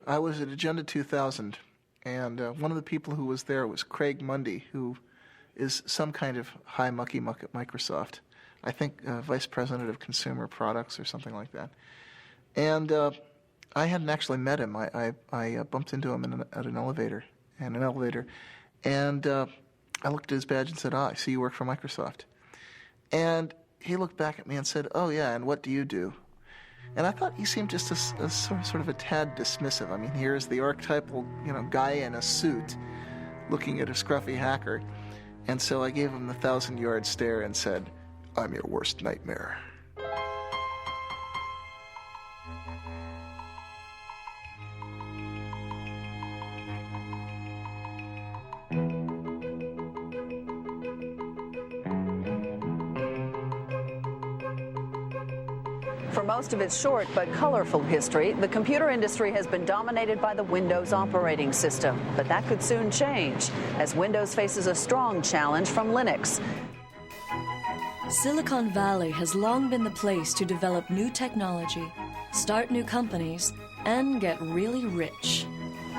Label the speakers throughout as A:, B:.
A: I was at Agenda 2000, and one of the people who was there was Craig Mundy, who is some kind of high mucky muck at Microsoft. I think Vice President of Consumer Products or something like that. And I hadn't actually met him. I bumped into him at an elevator, and I looked at his badge and said, I see you work for Microsoft. And he looked back at me and said, oh yeah, and what do you do? And I thought he seemed just a sort of a tad dismissive. I mean, here's the archetypal, guy in a suit looking at a scruffy hacker. And so I gave him the 1,000-yard stare and said, I'm your worst nightmare.
B: For most of its short but colorful history, the computer industry has been dominated by the Windows operating system. But that could soon change, as Windows faces a strong challenge from Linux.
C: Silicon Valley has long been the place to develop new technology, start new companies, and get really rich.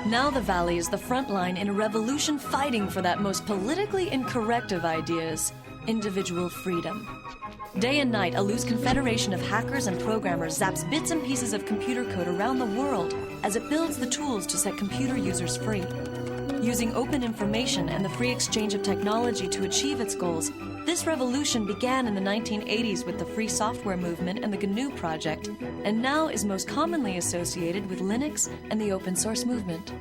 C: Now the Valley is the front line in a revolution fighting for that most politically incorrect of ideas, individual freedom. Day and night, a loose confederation of hackers and programmers zaps bits and pieces of computer code around the world as it builds the tools to set computer users free. Using open information and the free exchange of technology to achieve its goals, this revolution began in the 1980s with the free software movement and the GNU project, and now is most commonly associated with Linux and the open source movement.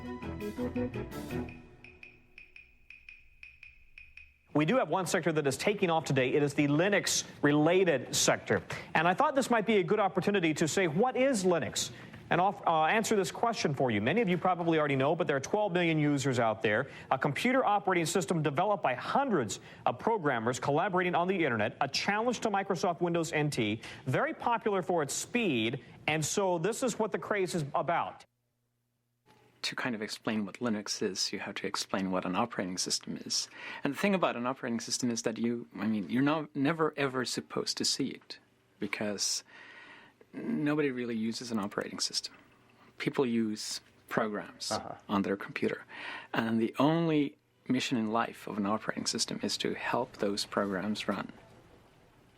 D: We do have one sector that is taking off today. It is the Linux-related sector. And I thought this might be a good opportunity to say, what is Linux? And I'll answer this question for you. Many of you probably already know, but there are 12 million users out there. A computer operating system developed by hundreds of programmers collaborating on the internet, a challenge to Microsoft Windows NT, very popular for its speed, and so this is what the craze is about.
E: To kind of explain what Linux is, you have to explain what an operating system is. And the thing about an operating system is that you're never ever supposed to see it, because nobody really uses an operating system. People use programs on their computer. And the only mission in life of an operating system is to help those programs run.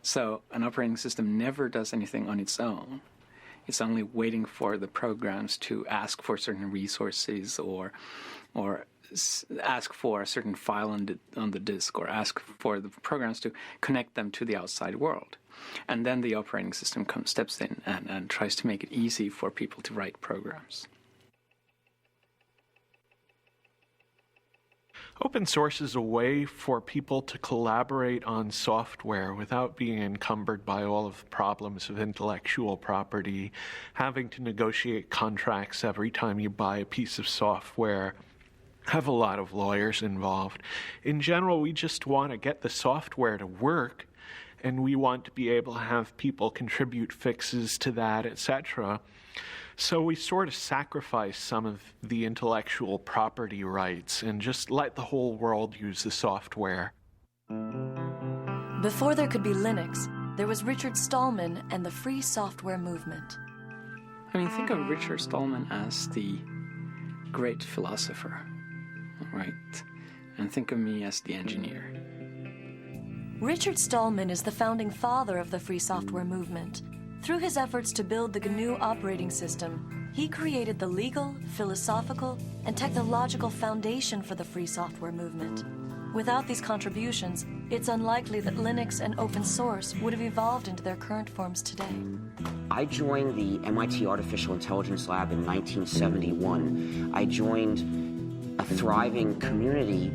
E: So an operating system never does anything on its own. It's only waiting for the programs to ask for certain resources or ask for a certain file on the disk, or ask for the programs to connect them to the outside world. And then the operating system steps in and tries to make it easy for people to write programs.
F: Open source is a way for people to collaborate on software without being encumbered by all of the problems of intellectual property, having to negotiate contracts every time you buy a piece of software, have a lot of lawyers involved. In general, we just want to get the software to work, and we want to be able to have people contribute fixes to that, etc. So we sort of sacrifice some of the intellectual property rights and just let the whole world use the software.
C: Before there could be Linux, there was Richard Stallman and the free software movement.
E: I mean, think of Richard Stallman as the great philosopher, right? And think of me as the engineer.
C: Richard Stallman is the founding father of the free software movement. Through his efforts to build the GNU operating system, he created the legal, philosophical, and technological foundation for the free software movement. Without these contributions, it's unlikely that Linux and open source would have evolved into their current forms today.
G: I joined the MIT Artificial Intelligence Lab in 1971. I joined a thriving community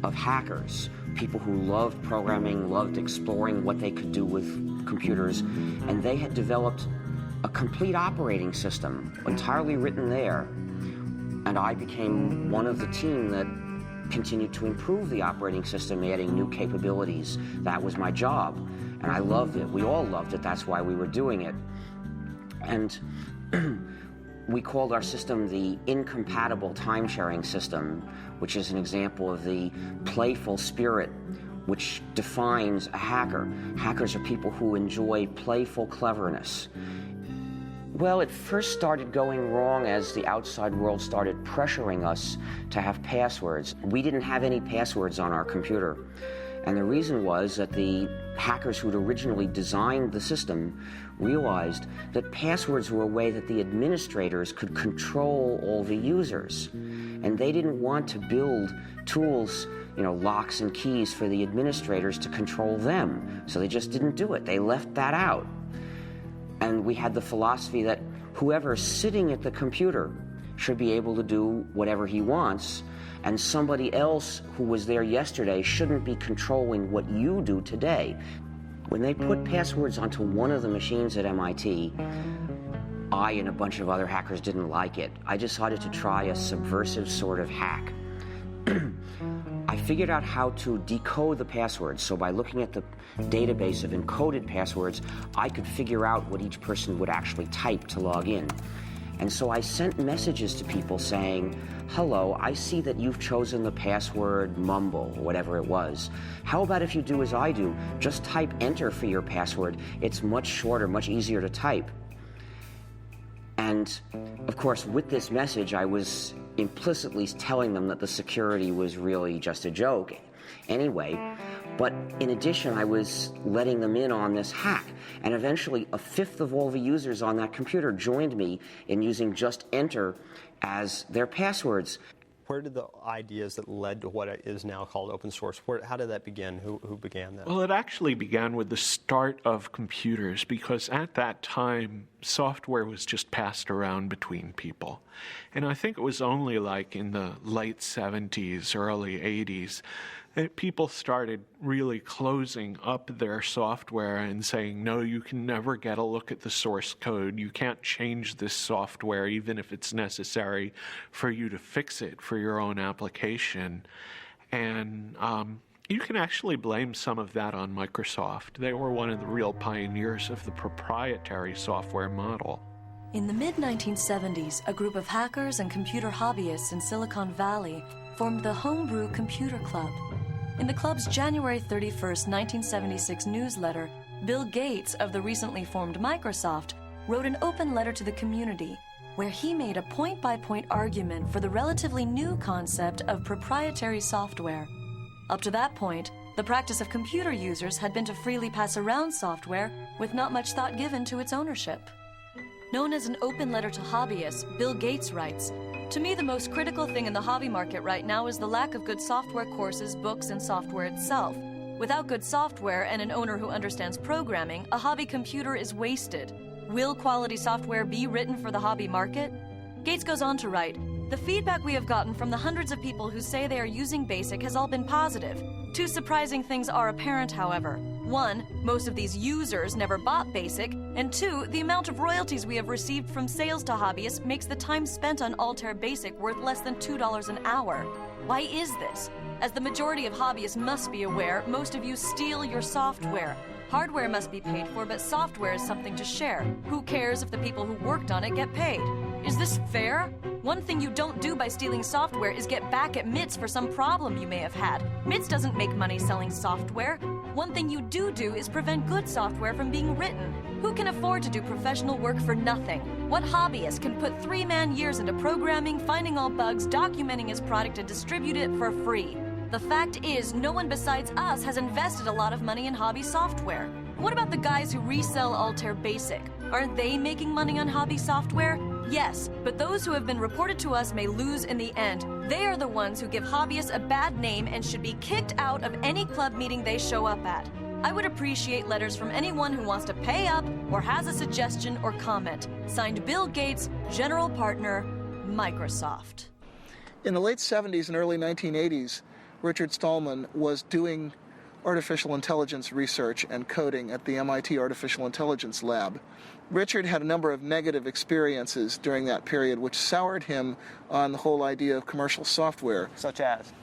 G: of hackers, people who loved programming, loved exploring what they could do with computers, and they had developed a complete operating system, entirely written there. And I became one of the team that continued to improve the operating system, adding new capabilities. That was my job, and I loved it. We all loved it. That's why we were doing it. And we called our system the incompatible time-sharing system, which is an example of the playful spirit which defines a hacker. Hackers are people who enjoy playful cleverness. Well, it first started going wrong as the outside world started pressuring us to have passwords. We didn't have any passwords on our computer. And the reason was that the hackers who'd originally designed the system realized that passwords were a way that the administrators could control all the users. And they didn't want to build tools, locks and keys for the administrators to control them. So they just didn't do it. They left that out. And we had the philosophy that whoever's sitting at the computer should be able to do whatever he wants, and somebody else who was there yesterday shouldn't be controlling what you do today. When they put passwords onto one of the machines at MIT, I and a bunch of other hackers didn't like it. I decided to try a subversive sort of hack. I figured out how to decode the passwords, so by looking at the database of encoded passwords, I could figure out what each person would actually type to log in. And so I sent messages to people saying, hello, I see that you've chosen the password mumble, or whatever it was. How about if you do as I do? Just type enter for your password. It's much shorter, much easier to type. And of course, with this message, I was implicitly telling them that the security was really just a joke anyway. But in addition, I was letting them in on this hack. And eventually, a fifth of all the users on that computer joined me in using just enter as their passwords.
H: Where did the ideas that led to what is now called open source, how did that begin? Who began that?
F: Well, it actually began with the start of computers, because at that time, software was just passed around between people. And I think it was only like in the late 70s, early 80s, that people started really closing up their software and saying, no, you can never get a look at the source code. You can't change this software, even if it's necessary for you to fix it for your own application. And you can actually blame some of that on Microsoft. They were one of the real pioneers of the proprietary software model.
C: In the mid-1970s, a group of hackers and computer hobbyists in Silicon Valley formed the Homebrew Computer Club. In the club's January 31st, 1976 newsletter, Bill Gates of the recently formed Microsoft wrote an open letter to the community where he made a point-by-point argument for the relatively new concept of proprietary software. Up to that point, the practice of computer users had been to freely pass around software with not much thought given to its ownership. Known as an open letter to hobbyists, Bill Gates writes, "To me, the most critical thing in the hobby market right now is the lack of good software courses, books, and software itself. Without good software and an owner who understands programming, a hobby computer is wasted. Will quality software be written for the hobby market?" Gates goes on to write, "The feedback we have gotten from the hundreds of people who say they are using BASIC has all been positive. Two surprising things are apparent, however. One, most of these users never bought BASIC, and two, the amount of royalties we have received from sales to hobbyists makes the time spent on Altair BASIC worth less than $2 an hour. Why is this? As the majority of hobbyists must be aware, most of you steal your software. Hardware must be paid for, but software is something to share. Who cares if the people who worked on it get paid? Is this fair? One thing you don't do by stealing software is get back at MITS for some problem you may have had. MITS doesn't make money selling software. One thing you do is prevent good software from being written. Who can afford to do professional work for nothing? What hobbyist can put 3-man years into programming, finding all bugs, documenting his product, and distribute it for free? The fact is, no one besides us has invested a lot of money in hobby software. What about the guys who resell Altair BASIC? Aren't they making money on hobby software? Yes, but those who have been reported to us may lose in the end. They are the ones who give hobbyists a bad name and should be kicked out of any club meeting they show up at. I would appreciate letters from anyone who wants to pay up or has a suggestion or comment. Signed, Bill Gates, General Partner, Microsoft."
A: In the late 70s and early 1980s, Richard Stallman was doing artificial intelligence research and coding at the MIT Artificial Intelligence Lab. Richard had a number of negative experiences during that period, which soured him on the whole idea of commercial software.
H: Such as?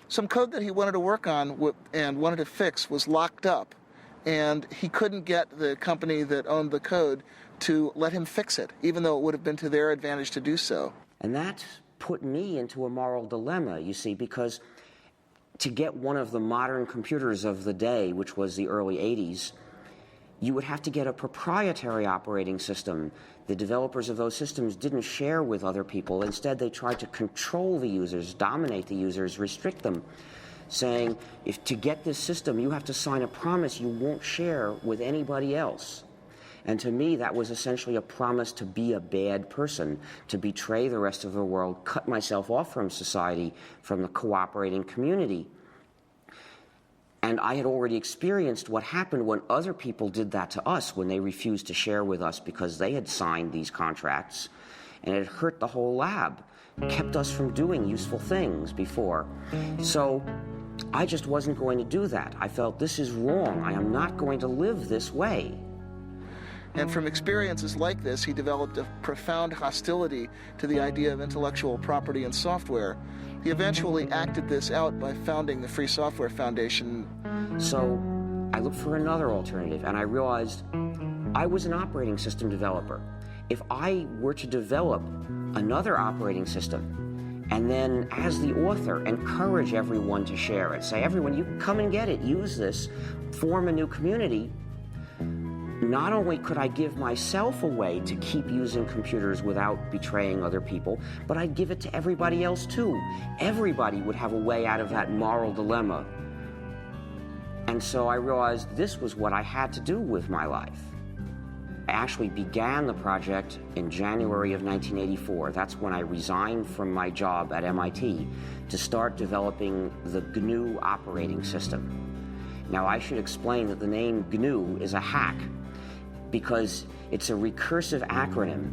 A: Some code that he wanted to work on and wanted to fix was locked up, and he couldn't get the company that owned the code to let him fix it, even though it would have been to their advantage to do so.
G: And that put me into a moral dilemma, you see, because to get one of the modern computers of the day, which was the early 80s, you would have to get a proprietary operating system. The developers of those systems didn't share with other people. Instead, they tried to control the users, dominate the users, restrict them, saying, if to get this system, you have to sign a promise you won't share with anybody else. And to me, that was essentially a promise to be a bad person, to betray the rest of the world, cut myself off from society, from the cooperating community. And I had already experienced what happened when other people did that to us, when they refused to share with us because they had signed these contracts, and it hurt the whole lab, kept us from doing useful things before. So I just wasn't going to do that. I felt, this is wrong. I am not going to live this way.
A: And from experiences like this, he developed a profound hostility to the idea of intellectual property in software. He eventually acted this out by founding the Free Software Foundation.
G: So I looked for another alternative, and I realized I was an operating system developer. If I were to develop another operating system, and then as the author encourage everyone to share it, say, everyone, you come and get it, use this, form a new community, not only could I give myself a way to keep using computers without betraying other people, but I'd give it to everybody else too. Everybody would have a way out of that moral dilemma. And so I realized this was what I had to do with my life. I actually began the project in January of 1984. That's when I resigned from my job at MIT to start developing the GNU operating system. Now, I should explain that the name GNU is a hack, because it's a recursive acronym.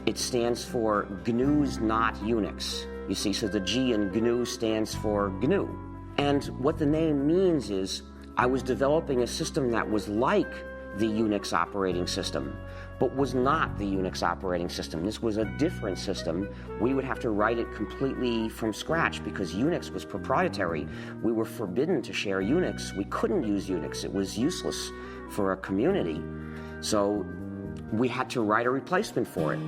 G: It stands for GNU's not Unix. You see, so the G in GNU stands for GNU. And what the name means is I was developing a system that was like the Unix operating system, but was not the Unix operating system. This was a different system. We would have to write it completely from scratch because Unix was proprietary. We were forbidden to share Unix. We couldn't use Unix. It was useless for a community. So we had to write a replacement for it.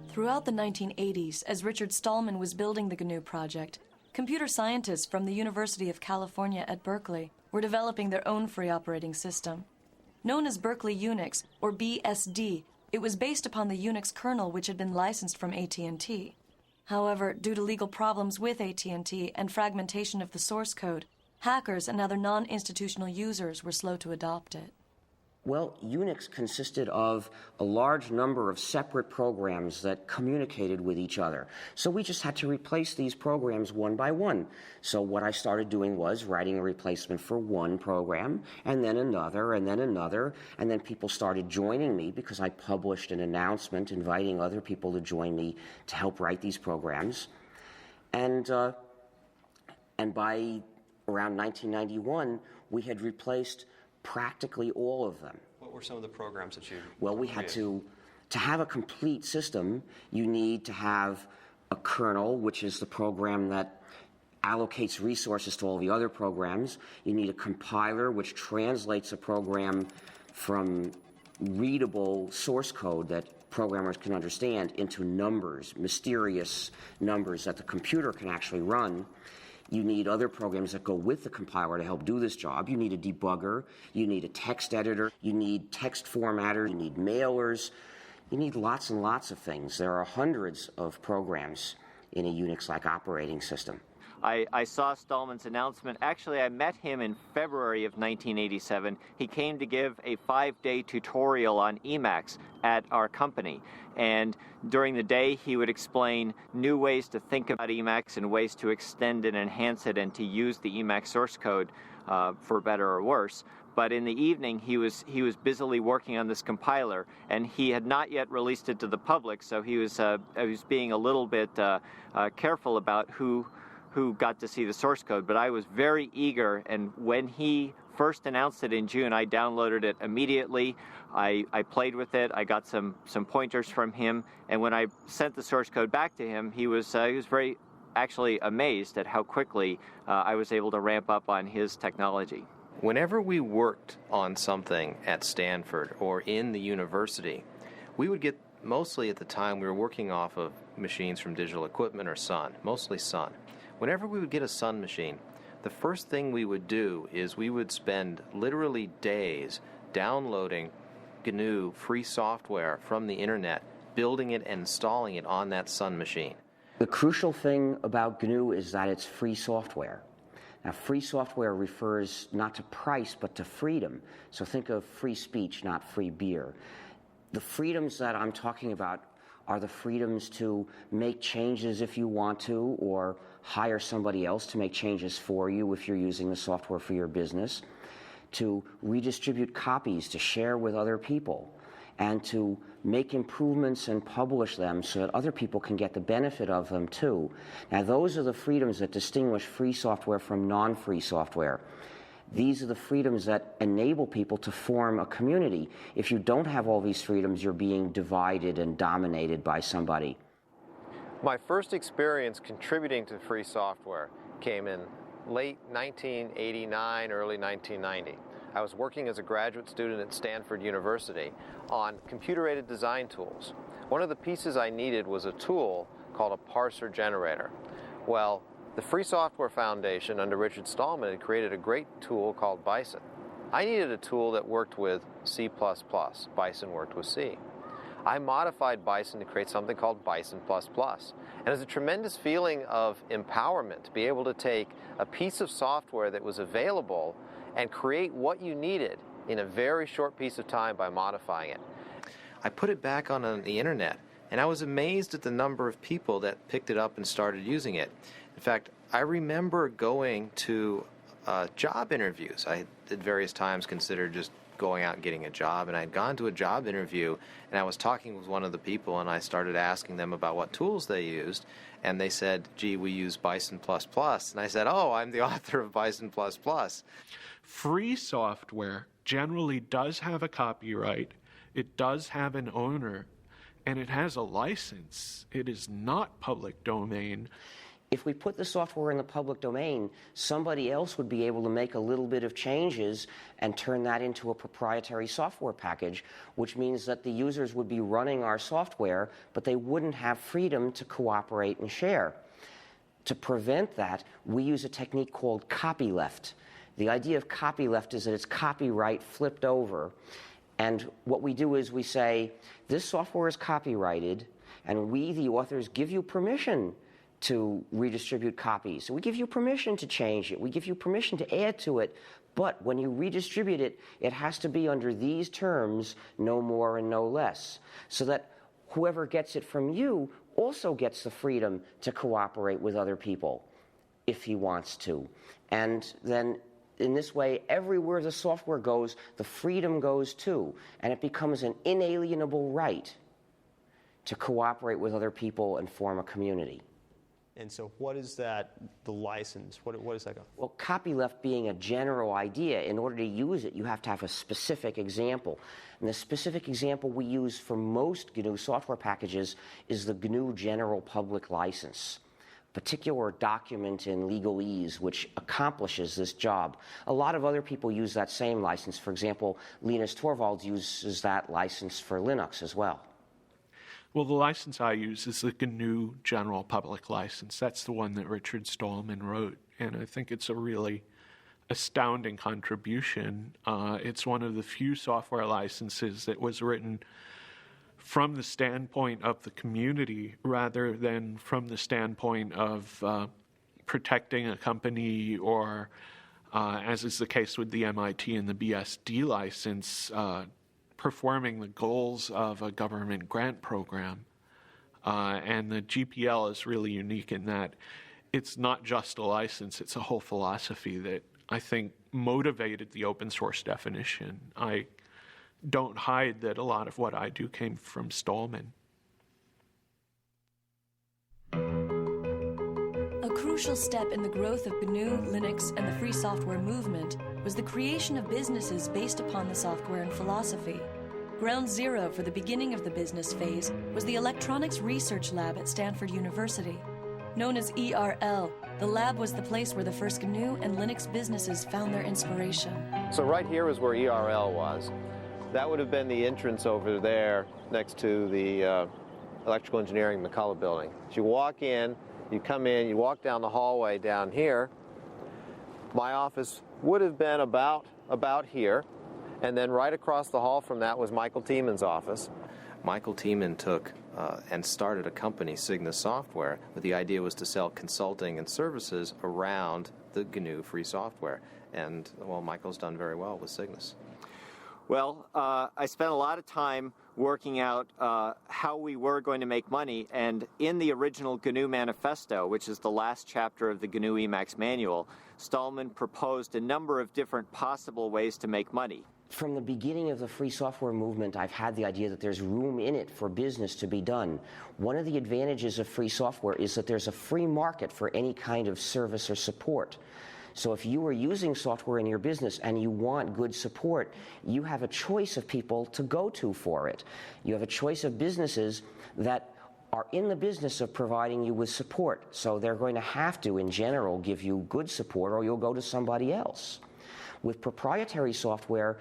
C: Throughout the 1980s, as Richard Stallman was building the GNU project, computer scientists from the University of California at Berkeley were developing their own free operating system. Known as Berkeley Unix, or BSD, it was based upon the Unix kernel which had been licensed from AT&T. However, due to legal problems with AT&T and fragmentation of the source code, hackers and other non-institutional users were slow to adopt it.
G: Well, Unix consisted of a large number of separate programs that communicated with each other. So we just had to replace these programs one by one. So what I started doing was writing a replacement for one program, and then another, and then another, and then people started joining me because I published an announcement inviting other people to join me to help write these programs. And by around 1991, we had replaced practically all of them.
H: What were some of the programs that you
G: Well, we had to have a complete system, you need to have a kernel, which is the program that allocates resources to all the other programs. You need a compiler, which translates a program from readable source code that programmers can understand into numbers, mysterious numbers that the computer can actually run. You need other programs that go with the compiler to help do this job. You need a debugger. You need a text editor. You need text formatter. You need mailers. You need lots and lots of things. There are hundreds of programs in a Unix-like operating system.
I: I saw Stallman's announcement. Actually, I met him in February of 1987. He came to give a 5-day tutorial on Emacs at our company. And during the day, he would explain new ways to think about Emacs and ways to extend and enhance it and to use the Emacs source code for better or worse. But in the evening, he was busily working on this compiler, and he had not yet released it to the public, so he was being a little bit careful about who got to see the source code. But I was very eager, and when he first announced it in June, I downloaded it immediately. I played with it. I got some pointers from him, and when I sent the source code back to him, he was very actually amazed at how quickly I was able to ramp up on his technology.
J: Whenever we worked on something at Stanford or in the university, we would get, mostly at the time we were working off of machines from Digital Equipment or Sun, mostly Sun. Whenever we would get a Sun machine, the first thing we would do is we would spend literally days downloading GNU free software from the internet, building it and installing it on that Sun machine.
G: The crucial thing about GNU is that it's free software. Now, free software refers not to price, but to freedom. So think of free speech, not free beer. The freedoms that I'm talking about are the freedoms to make changes if you want to, or hire somebody else to make changes for you if you're using the software for your business, to redistribute copies, to share with other people, and to make improvements and publish them so that other people can get the benefit of them too. Now, those are the freedoms that distinguish free software from non-free software. These are the freedoms that enable people to form a community. If you don't have all these freedoms, you're being divided and dominated by somebody.
J: My first experience contributing to free software came in late 1989, early 1990. I was working as a graduate student at Stanford University on computer-aided design tools. One of the pieces I needed was a tool called a parser generator. Well, the Free Software Foundation under Richard Stallman had created a great tool called Bison. I needed a tool that worked with C++. Bison worked with C. I modified Bison to create something called Bison++. And it was a tremendous feeling of empowerment to be able to take a piece of software that was available and create what you needed in a very short piece of time by modifying it. I put it back on the internet, and I was amazed at the number of people that picked it up and started using it. In fact, I remember going to job interviews. I at various times considered just going out and getting a job, and I had gone to a job interview, and I was talking with one of the people, and I started asking them about what tools they used, and they said, gee, we use Bison++, and I said, oh, I'm the author of Bison++.
F: Free software generally does have a copyright, it does have an owner, and it has a license. It is not public domain.
G: If we put the software in the public domain, somebody else would be able to make a little bit of changes and turn that into a proprietary software package, which means that the users would be running our software, but they wouldn't have freedom to cooperate and share. To prevent that, we use a technique called copyleft. The idea of copyleft is that it's copyright flipped over. And what we do is we say, this software is copyrighted, and we, the authors, give you permission to redistribute copies. So we give you permission to change it. We give you permission to add to it. But when you redistribute it, it has to be under these terms, no more and no less, so that whoever gets it from you also gets the freedom to cooperate with other people if he wants to. And then in this way, everywhere the software goes, the freedom goes too, and it becomes an inalienable right to cooperate with other people and form a community.
H: And so what is that, the license? What is that?
G: Well, copyleft being a general idea, in order to use it, you have to have a specific example. And the specific example we use for most GNU software packages is the GNU General Public License, a particular document in legalese which accomplishes this job. A lot of other people use that same license. For example, Linus Torvalds uses that license for Linux as well.
F: Well, the license I use is the GNU General Public License. That's the one that Richard Stallman wrote, and I think it's a really astounding contribution. It's one of the few software licenses that was written from the standpoint of the community rather than from the standpoint of protecting a company or, as is the case with the MIT and the BSD license, performing the goals of a government grant program. And the GPL is really unique in that it's not just a license, it's a whole philosophy that I think motivated the open source definition. I don't hide that a lot of what I do came from Stallman.
C: A crucial step in the growth of GNU, Linux, and the free software movement was the creation of businesses based upon the software and philosophy. Ground zero for the beginning of the business phase was the Electronics Research Lab at Stanford University. Known as ERL, the lab was the place where the first GNU and Linux businesses found their inspiration.
J: So right here is where ERL was. That would have been the entrance over there next to the Electrical Engineering McCullough building. So you walk in, you come in, you walk down the hallway down here, My office would have been about here, and then right across the hall from that was Michael Tieman's office.
K: Michael Tieman took and started a company, Cygnus Software, but the idea was to sell consulting and services around the GNU free software. And, well, Michael's done very well with Cygnus.
I: Well, I spent a lot of time working out how we were going to make money, and in the original GNU Manifesto, which is the last chapter of the GNU Emacs manual, Stallman proposed a number of different possible ways to make money.
G: From the beginning of the free software movement, I've had the idea that there's room in it for business to be done. One of the advantages of free software is that there's a free market for any kind of service or support. So if you are using software in your business and you want good support, you have a choice of people to go to for it. You have a choice of businesses that are in the business of providing you with support. So they're going to have to, in general, give you good support, or you'll go to somebody else. With proprietary software,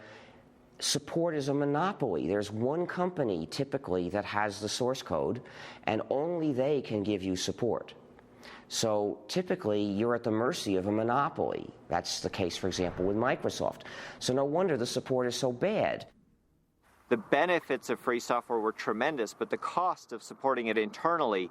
G: support is a monopoly. There's one company, typically, that has the source code, and only they can give you support. So typically, you're at the mercy of a monopoly. That's the case, for example, with Microsoft. So no wonder the support is so bad.
I: The benefits of free software were tremendous, but the cost of supporting it internally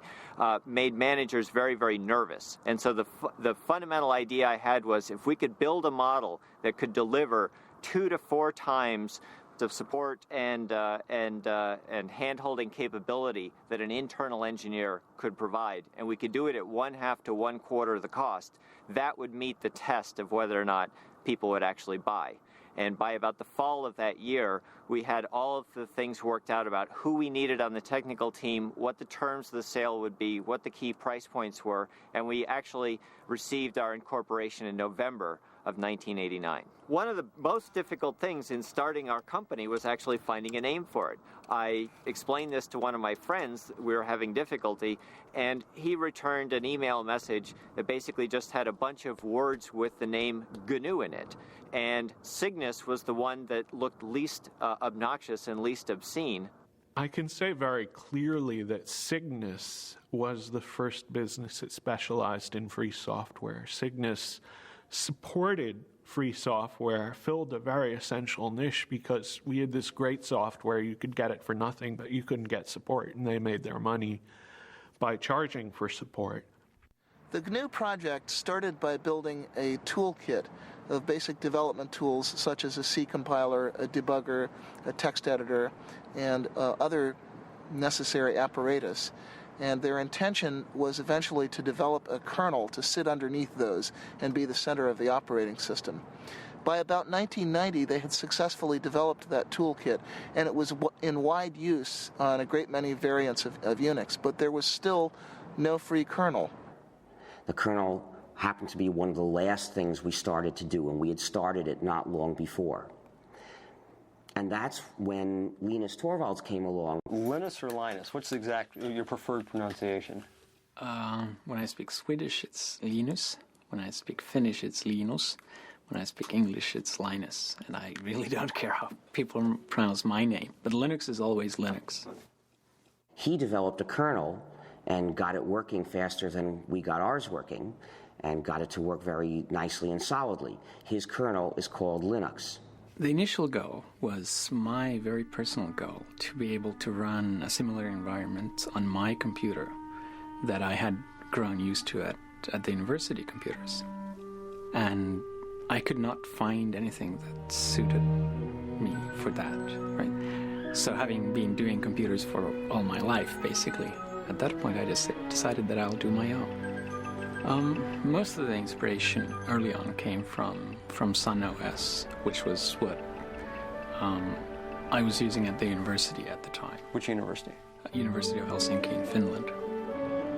I: made managers very, very nervous. And so the fundamental idea I had was, if we could build a model that could deliver 2 to 4 times of support and hand-holding capability that an internal engineer could provide, and we could do it at 1/2 to 1/4 of the cost, that would meet the test of whether or not people would actually buy. And by about the fall of that year, we had all of the things worked out about who we needed on the technical team, what the terms of the sale would be, what the key price points were, and we actually received our incorporation in November of 1989. One of the most difficult things in starting our company was actually finding a name for it. I explained this to one of my friends. We were having difficulty, and he returned an email message that basically just had a bunch of words with the name GNU in it. And Cygnus was the one that looked least obnoxious and least obscene.
F: I can say very clearly that Cygnus was the first business that specialized in free software. Cygnus supported free software, filled a very essential niche because we had this great software. You could get it for nothing, but you couldn't get support, and they made their money by charging for support.
A: The GNU project started by building a toolkit of basic development tools such as a C compiler, a debugger, a text editor, and other necessary apparatus. And their intention was eventually to develop a kernel to sit underneath those and be the center of the operating system. By about 1990, they had successfully developed that toolkit, and it was in wide use on a great many variants of Unix, but there was still no free kernel.
G: The kernel happened to be one of the last things we started to do, and we had started it not long before. And that's when Linus Torvalds came along.
H: Linus or Linus? What's your preferred pronunciation?
E: When I speak Swedish, it's Linus. When I speak Finnish, it's Linus. When I speak English, it's Linus. And I really don't care how people pronounce my name. But Linux is always Linux.
G: He developed a kernel and got it working faster than we got ours working, and got it to work very nicely and solidly. His kernel is called Linux.
E: The initial goal was my very personal goal, to be able to run a similar environment on my computer that I had grown used to at the university computers. And I could not find anything that suited me for that, right? So having been doing computers for all my life, basically, at that point I just decided that I'll do my own. Most of the inspiration early on came from Sun OS, which was what I was using at the university at the time.
H: Which university?
E: University of Helsinki in Finland.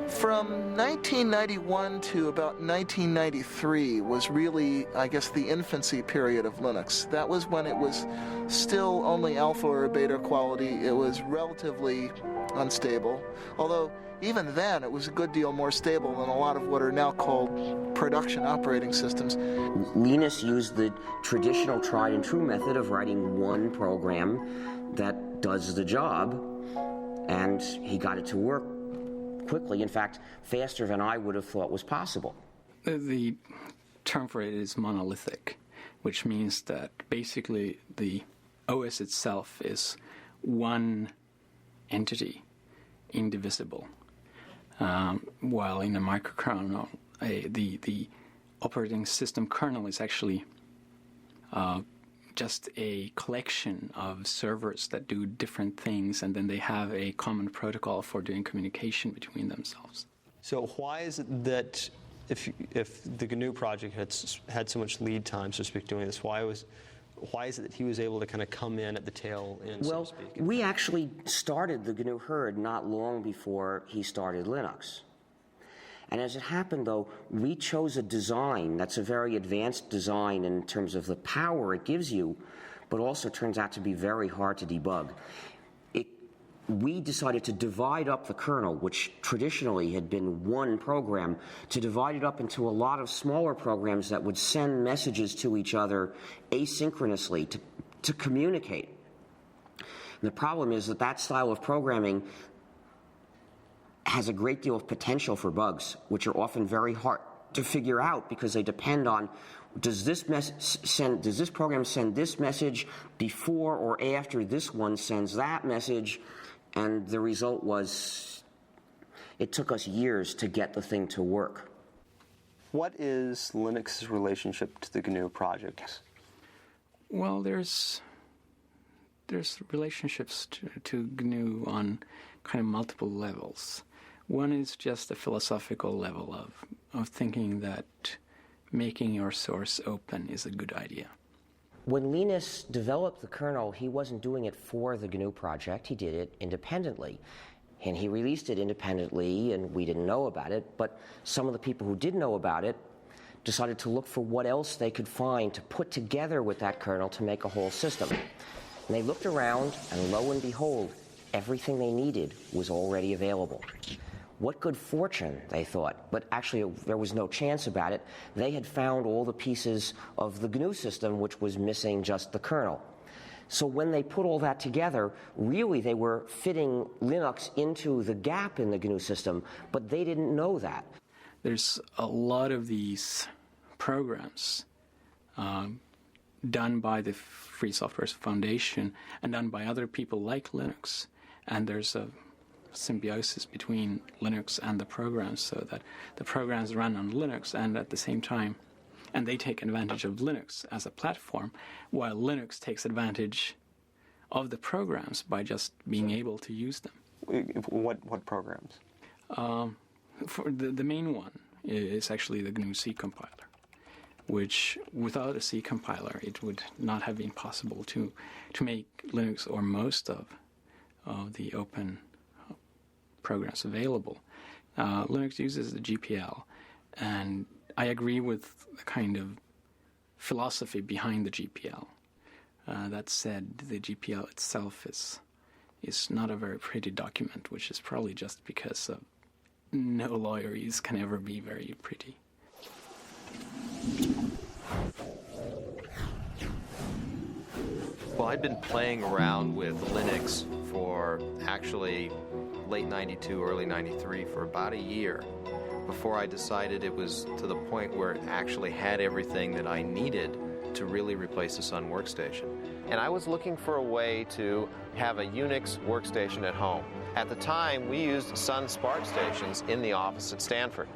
A: From 1991 to about 1993 was really, I guess, the infancy period of Linux. That was when it was still only alpha or beta quality. It was relatively unstable, although even then it was a good deal more stable than a lot of what are now called production operating systems.
G: Linus used the traditional tried and true method of writing one program that does the job, and he got it to work quickly, in fact, faster than I would have thought was possible.
E: The term for it is monolithic, which means that basically the OS itself is one entity, indivisible, while in a microkernel, the operating system kernel is actually just a collection of servers that do different things, and then they have a common protocol for doing communication between themselves.
H: So why is it that if the GNU project had so much lead time, so to speak, doing this, why is it that he was able to kind of come in at the tail end,
G: well,
H: so to speak?
G: We actually started the GNU herd not long before he started Linux. And as it happened, though, we chose a design that's a very advanced design in terms of the power it gives you, but also turns out to be very hard to debug. We decided to divide up the kernel, which traditionally had been one program, to divide it up into a lot of smaller programs that would send messages to each other asynchronously to communicate. And the problem is that style of programming has a great deal of potential for bugs, which are often very hard to figure out because they depend on does this program send this message before or after this one sends that message. And the result was, it took us years to get the thing to work.
H: What is Linux's relationship to the GNU project?
E: Well, there's relationships to GNU on kind of multiple levels. One is just a philosophical level of thinking that making your source open is a good idea.
G: When Linus developed the kernel, he wasn't doing it for the GNU project. He did it independently. And he released it independently, and we didn't know about it. But some of the people who did know about it decided to look for what else they could find to put together with that kernel to make a whole system. And they looked around, and lo and behold, everything they needed was already available. What good fortune, they thought, but actually there was no chance about it. They had found all the pieces of the GNU system, which was missing just the kernel. So when they put all that together, really they were fitting Linux into the gap in the GNU system, but they didn't know that.
E: There's a lot of these programs done by the Free Software Foundation and done by other people like Linux, and there's a symbiosis between Linux and the programs, so that the programs run on Linux and at the same time, and they take advantage of Linux as a platform, while Linux takes advantage of the programs by just being able to use them.
H: What programs?
E: For the main one is actually the GNU C compiler, which without a C compiler it would not have been possible to make Linux or most of the open programs available. Linux uses the GPL, and I agree with the kind of philosophy behind the GPL. That said, the GPL itself is not a very pretty document, which is probably just because no lawyers can ever be very pretty.
K: Well, I'd been playing around with Linux for actually late 92, early 93 for about a year before I decided it was to the point where it actually had everything that I needed to really replace the Sun workstation.
J: And I was looking for a way to have a Unix workstation at home. At the time, we used Sun SPARC stations in the office at Stanford.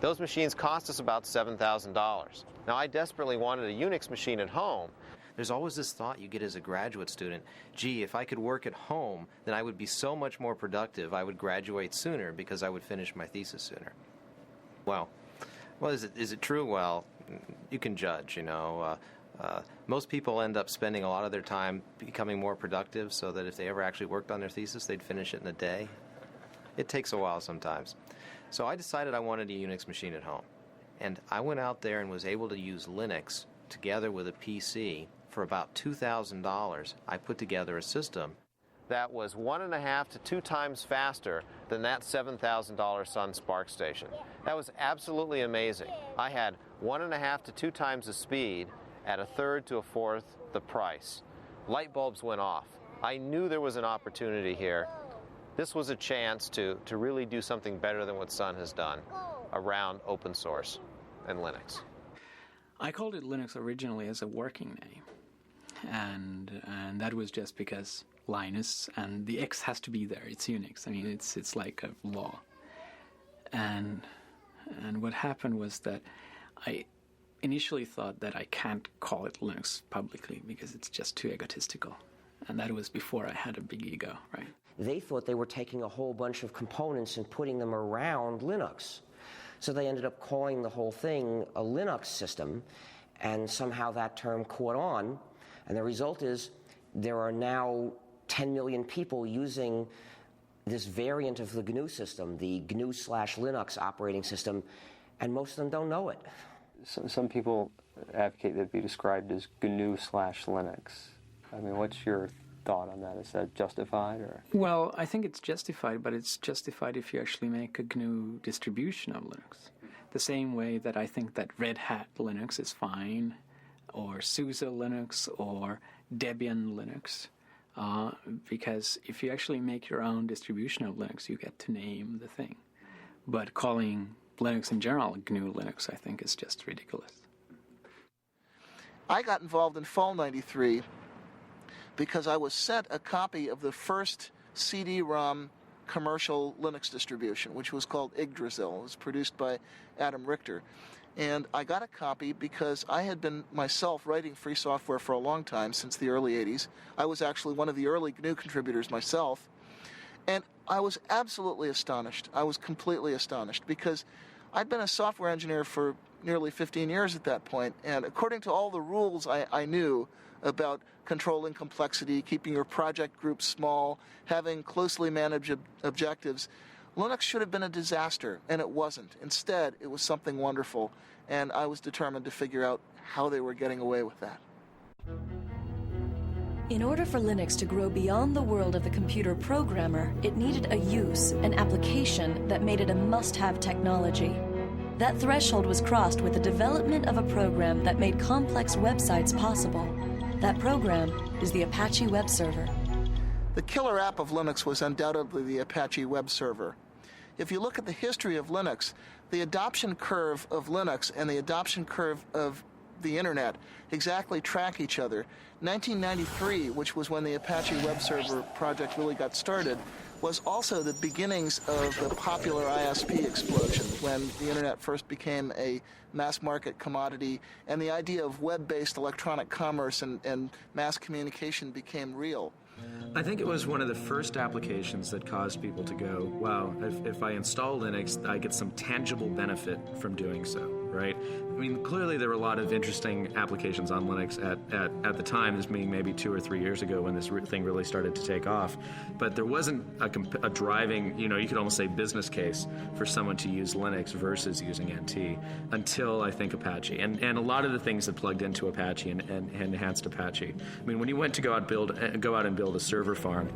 J: Those machines cost us about $7,000. Now, I desperately wanted a Unix machine at home.
K: There's always this thought you get as a graduate student, gee, if I could work at home, then I would be so much more productive. I would graduate sooner because I would finish my thesis sooner. Well, is it true? Well, you can judge, you know. Most people end up spending a lot of their time becoming more productive so that if they ever actually worked on their thesis, they'd finish it in a day. It takes a while sometimes. So I decided I wanted a Unix machine at home. And I went out there and was able to use Linux together with a PC. For about $2,000, I put together a system
J: that was 1.5 to 2 times faster than that $7,000 Sun SPARC station. That was absolutely amazing. I had 1.5 to 2 times the speed at 1/3 to 1/4 the price. Light bulbs went off. I knew there was an opportunity here. This was a chance to really do something better than what Sun has done around open source. and Linux?
E: I called it Linux originally as a working name, and that was just because Linus, and the X has to be there. It's Unix. I mean, it's like a law. And what happened was that I initially thought that I can't call it Linux publicly because it's just too egotistical. And that was before I had a big ego, right?
G: They thought they were taking a whole bunch of components and putting them around Linux. So they ended up calling the whole thing a Linux system, and somehow that term caught on. And the result is there are now 10 million people using this variant of the GNU system, the GNU/Linux operating system, and most of them don't know it.
L: Some people advocate that it be described as GNU/Linux. I mean, what's your thought on that? Is that justified, or?
E: Well, I think it's justified, but it's justified if you actually make a GNU distribution of Linux. The same way that I think that Red Hat Linux is fine, or SUSE Linux, or Debian Linux. Because if you actually make your own distribution of Linux, you get to name the thing. But calling Linux in general GNU Linux, I think, is just ridiculous.
A: I got involved in Fall 93 because I was sent a copy of the first CD-ROM commercial Linux distribution, which was called Yggdrasil. It was produced by Adam Richter. And I got a copy because I had been myself writing free software for a long time, since the early 80s. I was actually one of the early GNU contributors myself. And I was absolutely astonished. I was completely astonished because I'd been a software engineer for nearly 15 years at that point. And according to all the rules I knew about controlling complexity, keeping your project groups small, having closely managed objectives, Linux should have been a disaster, and it wasn't. Instead, it was something wonderful, and I was determined to figure out how they were getting away with that.
C: In order for Linux to grow beyond the world of the computer programmer, it needed a use, an application that made it a must-have technology. That threshold was crossed with the development of a program that made complex websites possible. That program is the Apache web server.
A: The killer app of Linux was undoubtedly the Apache web server. If you look at the history of Linux, the adoption curve of Linux and the adoption curve of the Internet exactly track each other. 1993, which was when the Apache web server project really got started, was also the beginnings of the popular ISP explosion, when the Internet first became a mass market commodity and the idea of web-based electronic commerce and mass communication became real.
M: I think it was one of the first applications that caused people to go, wow, if I install Linux, I get some tangible benefit from doing so, right? I mean, clearly there were a lot of interesting applications on Linux at the time, this being maybe 2 or 3 years ago when this thing really started to take off. But there wasn't a driving, you could almost say business case for someone to use Linux versus using NT until, I think, Apache. And a lot of the things that plugged into Apache and enhanced Apache. I mean, when you went to go out and build a server farm,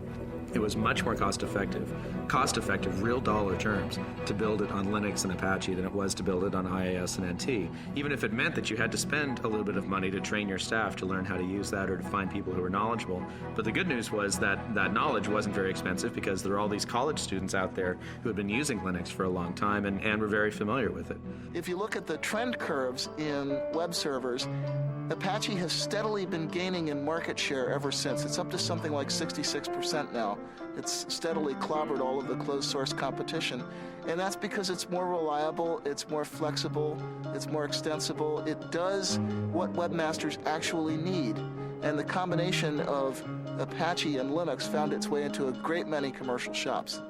M: it was much more cost effective, real dollar terms, to build it on Linux and Apache than it was to build it on IIS and NT, even if it meant that you had to spend a little bit of money to train your staff to learn how to use that or to find people who were knowledgeable. But the good news was that that knowledge wasn't very expensive because there are all these college students out there who had been using Linux for a long time and were very familiar with it.
A: If you look at the trend curves in web servers, Apache has steadily been gaining in market share ever since. It's up to something like 66% now. It's steadily clobbered all of the closed source competition. And that's because it's more reliable, it's more flexible, it's more extensible. It does what webmasters actually need. And the combination of Apache and Linux found its way into a great many commercial shops.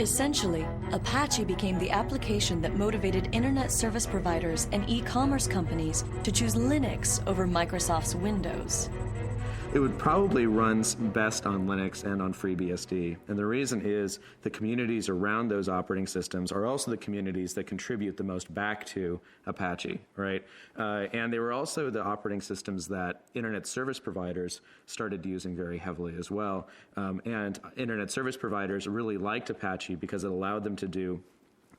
C: Essentially, Apache became the application that motivated internet service providers and e-commerce companies to choose Linux over Microsoft's Windows.
M: It would probably run best on Linux and on FreeBSD. And the reason is the communities around those operating systems are also the communities that contribute the most back to Apache, right? And they were also the operating systems that internet service providers started using very heavily as well. And internet service providers really liked Apache because it allowed them to do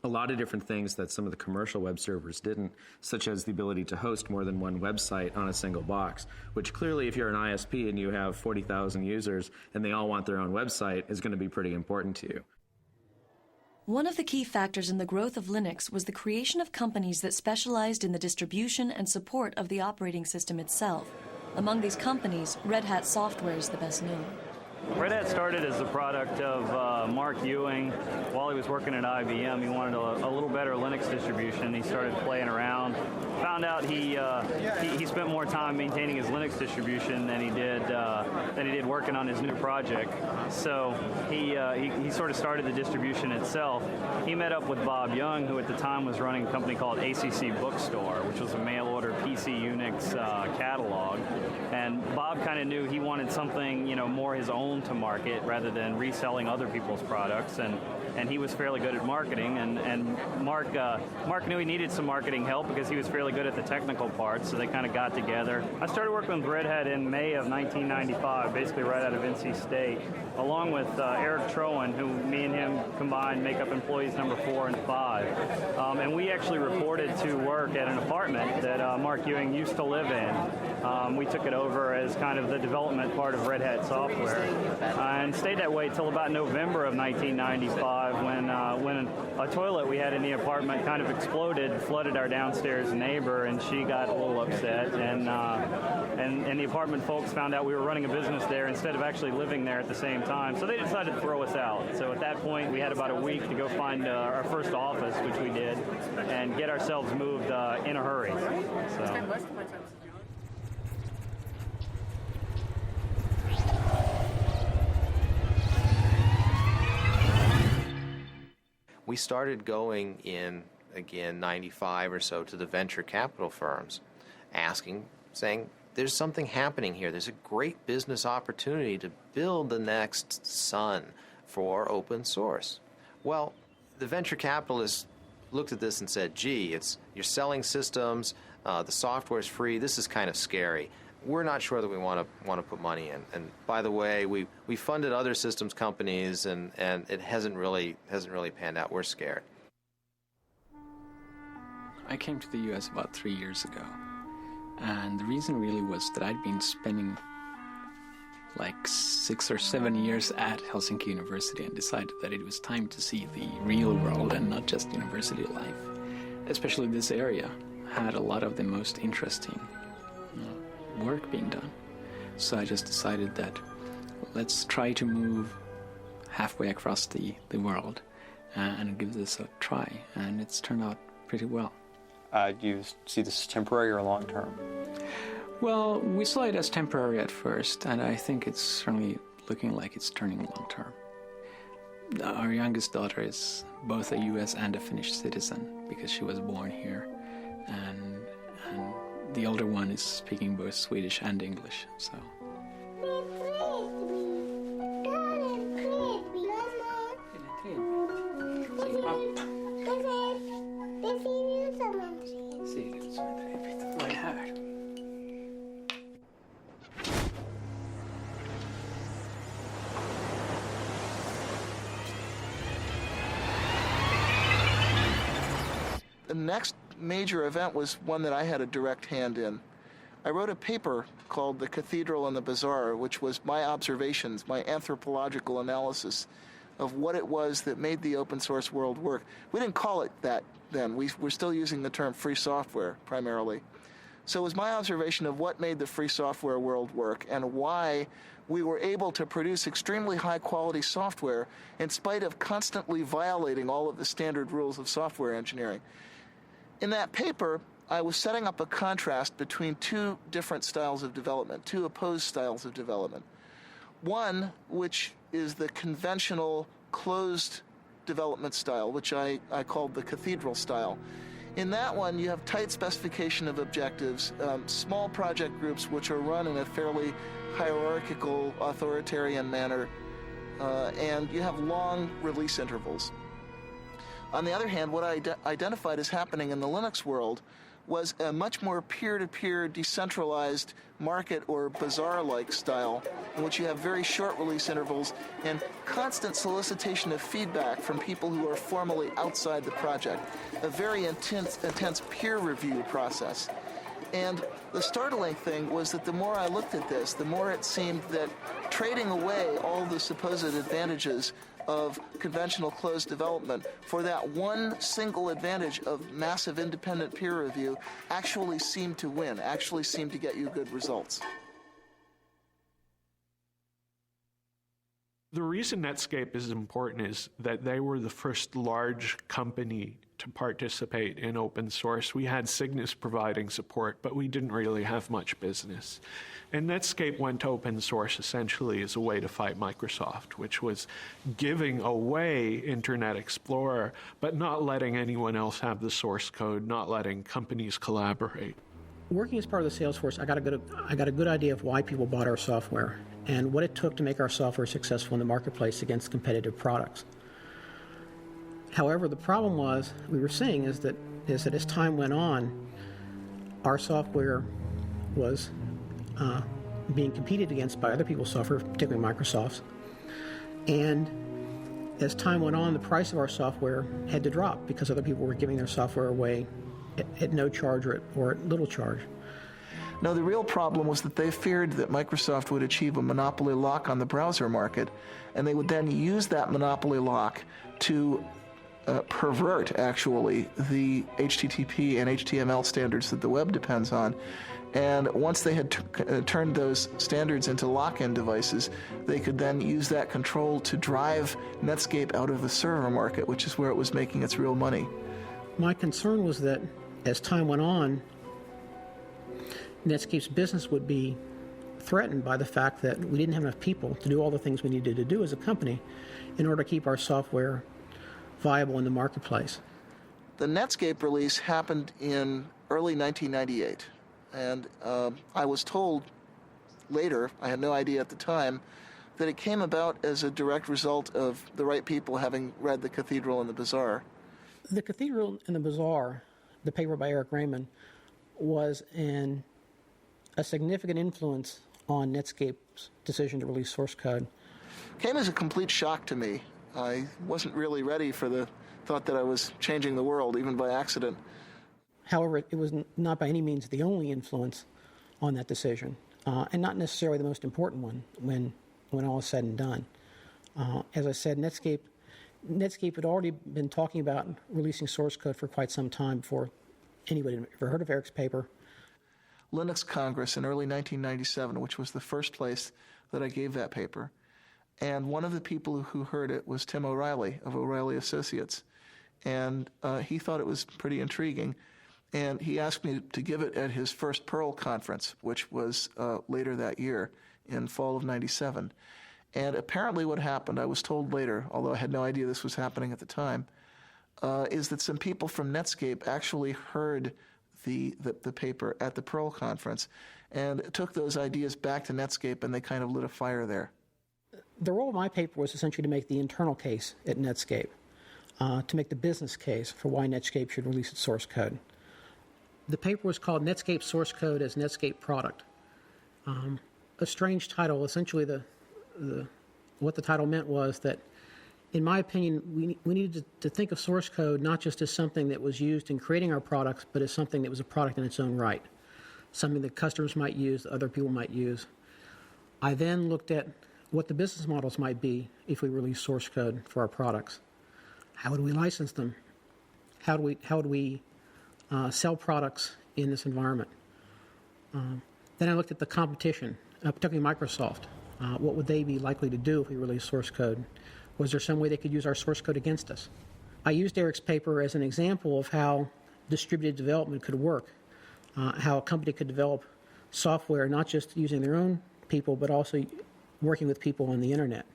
M: a lot of different things that some of the commercial web servers didn't, such as the ability to host more than one website on a single box, which clearly if you're an ISP and you have 40,000 users and they all want their own website is going to be pretty important to you.
C: One of the key factors in the growth of Linux was the creation of companies that specialized in the distribution and support of the operating system itself. Among these companies, Red Hat Software is the best known.
N: Red Hat started as a product of Mark Ewing. While he was working at IBM, he wanted a little better Linux distribution. He started playing around. Found out he spent more time maintaining his Linux distribution than he did working on his new project. So he sort of started the distribution itself. He met up with Bob Young, who at the time was running a company called ACC Bookstore, which was a mail-order PC Unix catalog. And Bob kind of knew he wanted something, more his own to market rather than reselling other people's products. And he was fairly good at marketing, and Mark knew he needed some marketing help because he was fairly good at the technical part, so they kind of got together. I started working with Red Hat in May of 1995, basically right out of NC State, along with Eric Trowan, who me and him combined make up employees number 4 and 5. And we actually reported to work at an apartment that Mark Ewing used to live in. We took it over as kind of the development part of Red Hat Software, and stayed that way till about November of 1995, when a toilet we had in the apartment kind of exploded, flooded our downstairs neighbor, and she got a little upset, and the apartment folks found out we were running a business there instead of actually living there at the same time, so they decided to throw us out. So at that point, we had about a week to go find our first office, which we did, and get ourselves moved in a hurry. So.
K: We started going in, again, 95 or so to the venture capital firms, saying, there's something happening here. There's a great business opportunity to build the next Sun for open source. Well, the venture capitalists looked at this and said, gee, you're selling systems, the software is free, this is kind of scary. We're not sure that we want to put money in. And by the way, we funded other systems companies, and it hasn't really panned out. We're scared.
E: I came to the U.S. about 3 years ago, and the reason really was that I'd been spending like 6 or 7 years at Helsinki University and decided that it was time to see the real world and not just university life. Especially this area had a lot of the most interesting work being done. So I just decided that let's try to move halfway across the world and give this a try, and it's turned out pretty well.
L: Do you see this as temporary or long-term?
E: Well, we saw it as temporary at first, and I think it's certainly looking like it's turning long-term. Our youngest daughter is both a U.S. and a Finnish citizen because she was born here, and the older one is speaking both Swedish and English, so.
A: The next major event was one that I had a direct hand in. I wrote a paper called The Cathedral and the Bazaar, which was my observations, my anthropological analysis of what it was that made the open source world work. We didn't call it that then. We were still using the term free software primarily. So it was my observation of what made the free software world work and why we were able to produce extremely high quality software in spite of constantly violating all of the standard rules of software engineering. In that paper, I was setting up a contrast between two different styles of development, two opposed styles of development. One, which is the conventional closed development style, which I called the cathedral style. In that one, you have tight specification of objectives, small project groups which are run in a fairly hierarchical, authoritarian manner, and you have long release intervals. On the other hand, what I identified as happening in the Linux world was a much more peer-to-peer, decentralized market or bazaar-like style in which you have very short release intervals and constant solicitation of feedback from people who are formally outside the project, a very intense peer review process. And the startling thing was that the more I looked at this, the more it seemed that trading away all the supposed advantages of conventional closed development for that one single advantage of massive independent peer review actually seemed to win, actually seemed to get you good results.
F: The reason Netscape is important is that they were the first large company to participate in open source. We had Cygnus providing support, but we didn't really have much business. And Netscape went to open source essentially as a way to fight Microsoft, which was giving away Internet Explorer, but not letting anyone else have the source code, not letting companies collaborate.
O: Working as part of the sales force, I got a good idea of why people bought our software and what it took to make our software successful in the marketplace against competitive products. However, the problem we were seeing is that as time went on, our software was being competed against by other people's software, particularly Microsoft's. And as time went on, the price of our software had to drop because other people were giving their software away at no charge or at little charge.
A: No, the real problem was that they feared that Microsoft would achieve a monopoly lock on the browser market, and they would then use that monopoly lock to pervert, actually, the HTTP and HTML standards that the web depends on. And once they had turned those standards into lock-in devices, they could then use that control to drive Netscape out of the server market, which is where it was making its real money.
O: My concern was that as time went on, Netscape's business would be threatened by the fact that we didn't have enough people to do all the things we needed to do as a company in order to keep our software viable in the marketplace.
A: The Netscape release happened in early 1998, and I was told later, I had no idea at the time, that it came about as a direct result of the right people having read The Cathedral and the Bazaar.
O: The Cathedral and the Bazaar, the paper by Eric Raymond, was a significant influence on Netscape's decision to release source code.
A: Came as a complete shock to me. I wasn't really ready for the thought that I was changing the world, even by accident.
O: However, it was not by any means the only influence on that decision, and not necessarily the most important one when all is said and done. As I said, Netscape had already been talking about releasing source code for quite some time before anybody had ever heard of Eric's paper.
A: Linux Congress in early 1997, which was the first place that I gave that paper. And one of the people who heard it was Tim O'Reilly of O'Reilly Associates. And he thought it was pretty intriguing. And he asked me to give it at his first Perl conference, which was later that year in fall of 97. And apparently what happened, I was told later, although I had no idea this was happening at the time, is that some people from Netscape actually heard the paper at the Perl conference and took those ideas back to Netscape, and they kind of lit a fire there.
O: The role of my paper was essentially to make the internal case at Netscape, to make the business case for why Netscape should release its source code. The paper was called Netscape Source Code as Netscape Product. A strange title. Essentially, what the title meant was that, in my opinion, we needed to think of source code not just as something that was used in creating our products, but as something that was a product in its own right, something that customers might use, that other people might use. I then looked at what the business models might be if we release source code for our products. How would we license them? How would we sell products in this environment? Then I looked at the competition, particularly Microsoft. What would they be likely to do if we release source code? Was there some way they could use our source code against us? I used Eric's paper as an example of how distributed development could work, how a company could develop software not just using their own people, but also working with people on the internet.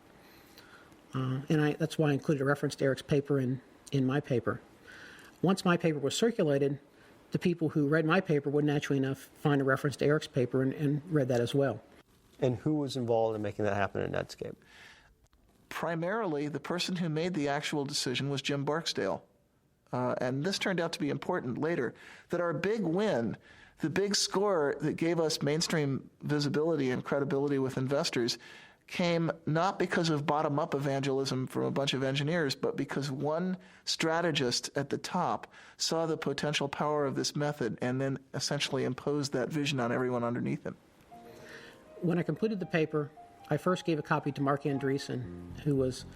O: And that's why I included a reference to Eric's paper in my paper. Once my paper was circulated, the people who read my paper would naturally enough find a reference to Eric's paper and read that as well.
H: And who was involved in making that happen at Netscape?
A: Primarily, the person who made the actual decision was Jim Barksdale. And this turned out to be important later, that our big win, the big score that gave us mainstream visibility and credibility with investors, came not because of bottom-up evangelism from a bunch of engineers, but because one strategist at the top saw the potential power of this method and then essentially imposed that vision on everyone underneath him.
O: When I completed the paper, I first gave a copy to Mark Andreessen, who was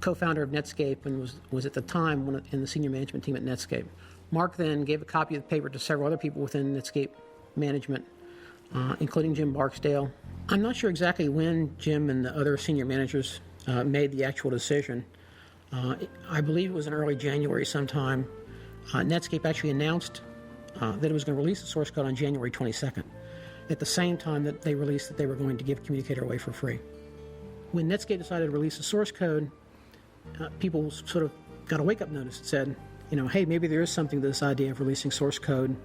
O: co-founder of Netscape and was at the time in the senior management team at Netscape. Mark then gave a copy of the paper to several other people within Netscape management, including Jim Barksdale. I'm not sure exactly when Jim and the other senior managers made the actual decision. I believe it was in early January sometime. Netscape actually announced that it was going to release the source code on January 22nd, at the same time that they released that they were going to give Communicator away for free. When Netscape decided to release the source code, people sort of got a wake-up notice that said, hey, maybe there is something to this idea of releasing source code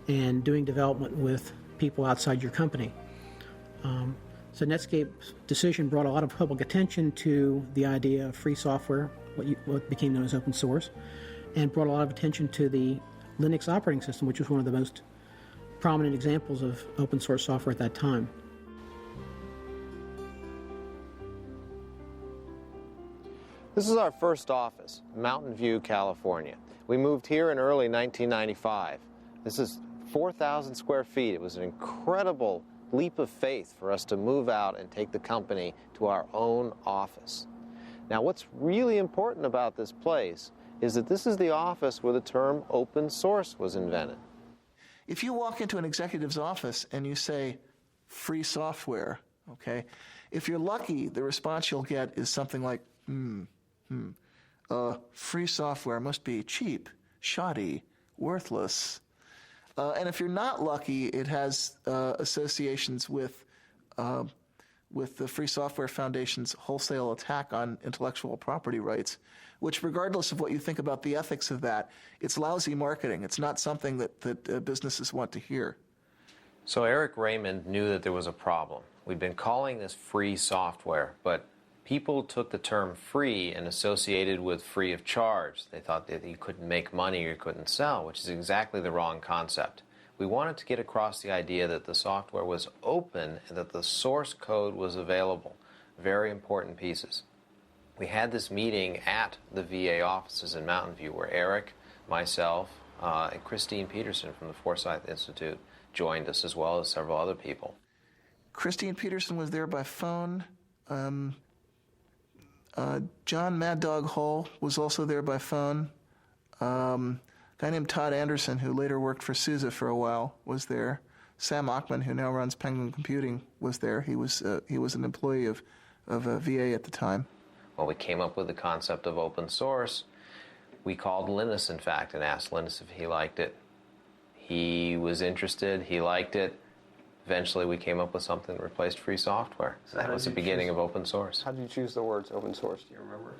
O: and doing development with people outside your company. So Netscape's decision brought a lot of public attention to the idea of free software, what became known as open source, and brought a lot of attention to the Linux operating system, which was one of the most prominent examples of open source software at that time.
J: This is our first office, Mountain View, California. We moved here in early 1995. This is 4,000 square feet. It was an incredible leap of faith for us to move out and take the company to our own office. Now, what's really important about this place is that this is the office where the term open source was invented.
A: If you walk into an executive's office and you say, free software, okay, if you're lucky, the response you'll get is something like, free software must be cheap, shoddy, worthless. And if you're not lucky, it has associations with the Free Software Foundation's wholesale attack on intellectual property rights, which, regardless of what you think about the ethics of that, it's lousy marketing. It's not something that businesses want to hear.
K: So Eric Raymond knew that there was a problem. We'd been calling this free software, but people took the term free and associated with free of charge. They thought that you couldn't make money or you couldn't sell, which is exactly the wrong concept. We wanted to get across the idea that the software was open and that the source code was available. Very important pieces. We had this meeting at the VA offices in Mountain View where Eric, myself, and Christine Peterson from the Forsyth Institute joined us, as well as several other people.
A: Christine Peterson was there by phone. John Mad Dog Hull was also there by phone. A guy named Todd Anderson, who later worked for SUSE for a while, was there. Sam Ochman, who now runs Penguin Computing, was there. He was an employee of VA at the time.
K: Well, we came up with the concept of open source. We called Linus, in fact, and asked Linus if he liked it. He was interested. He liked it. Eventually, we came up with something that replaced free software. So that was the beginning of open source.
L: How did you choose the words open source? Do you remember?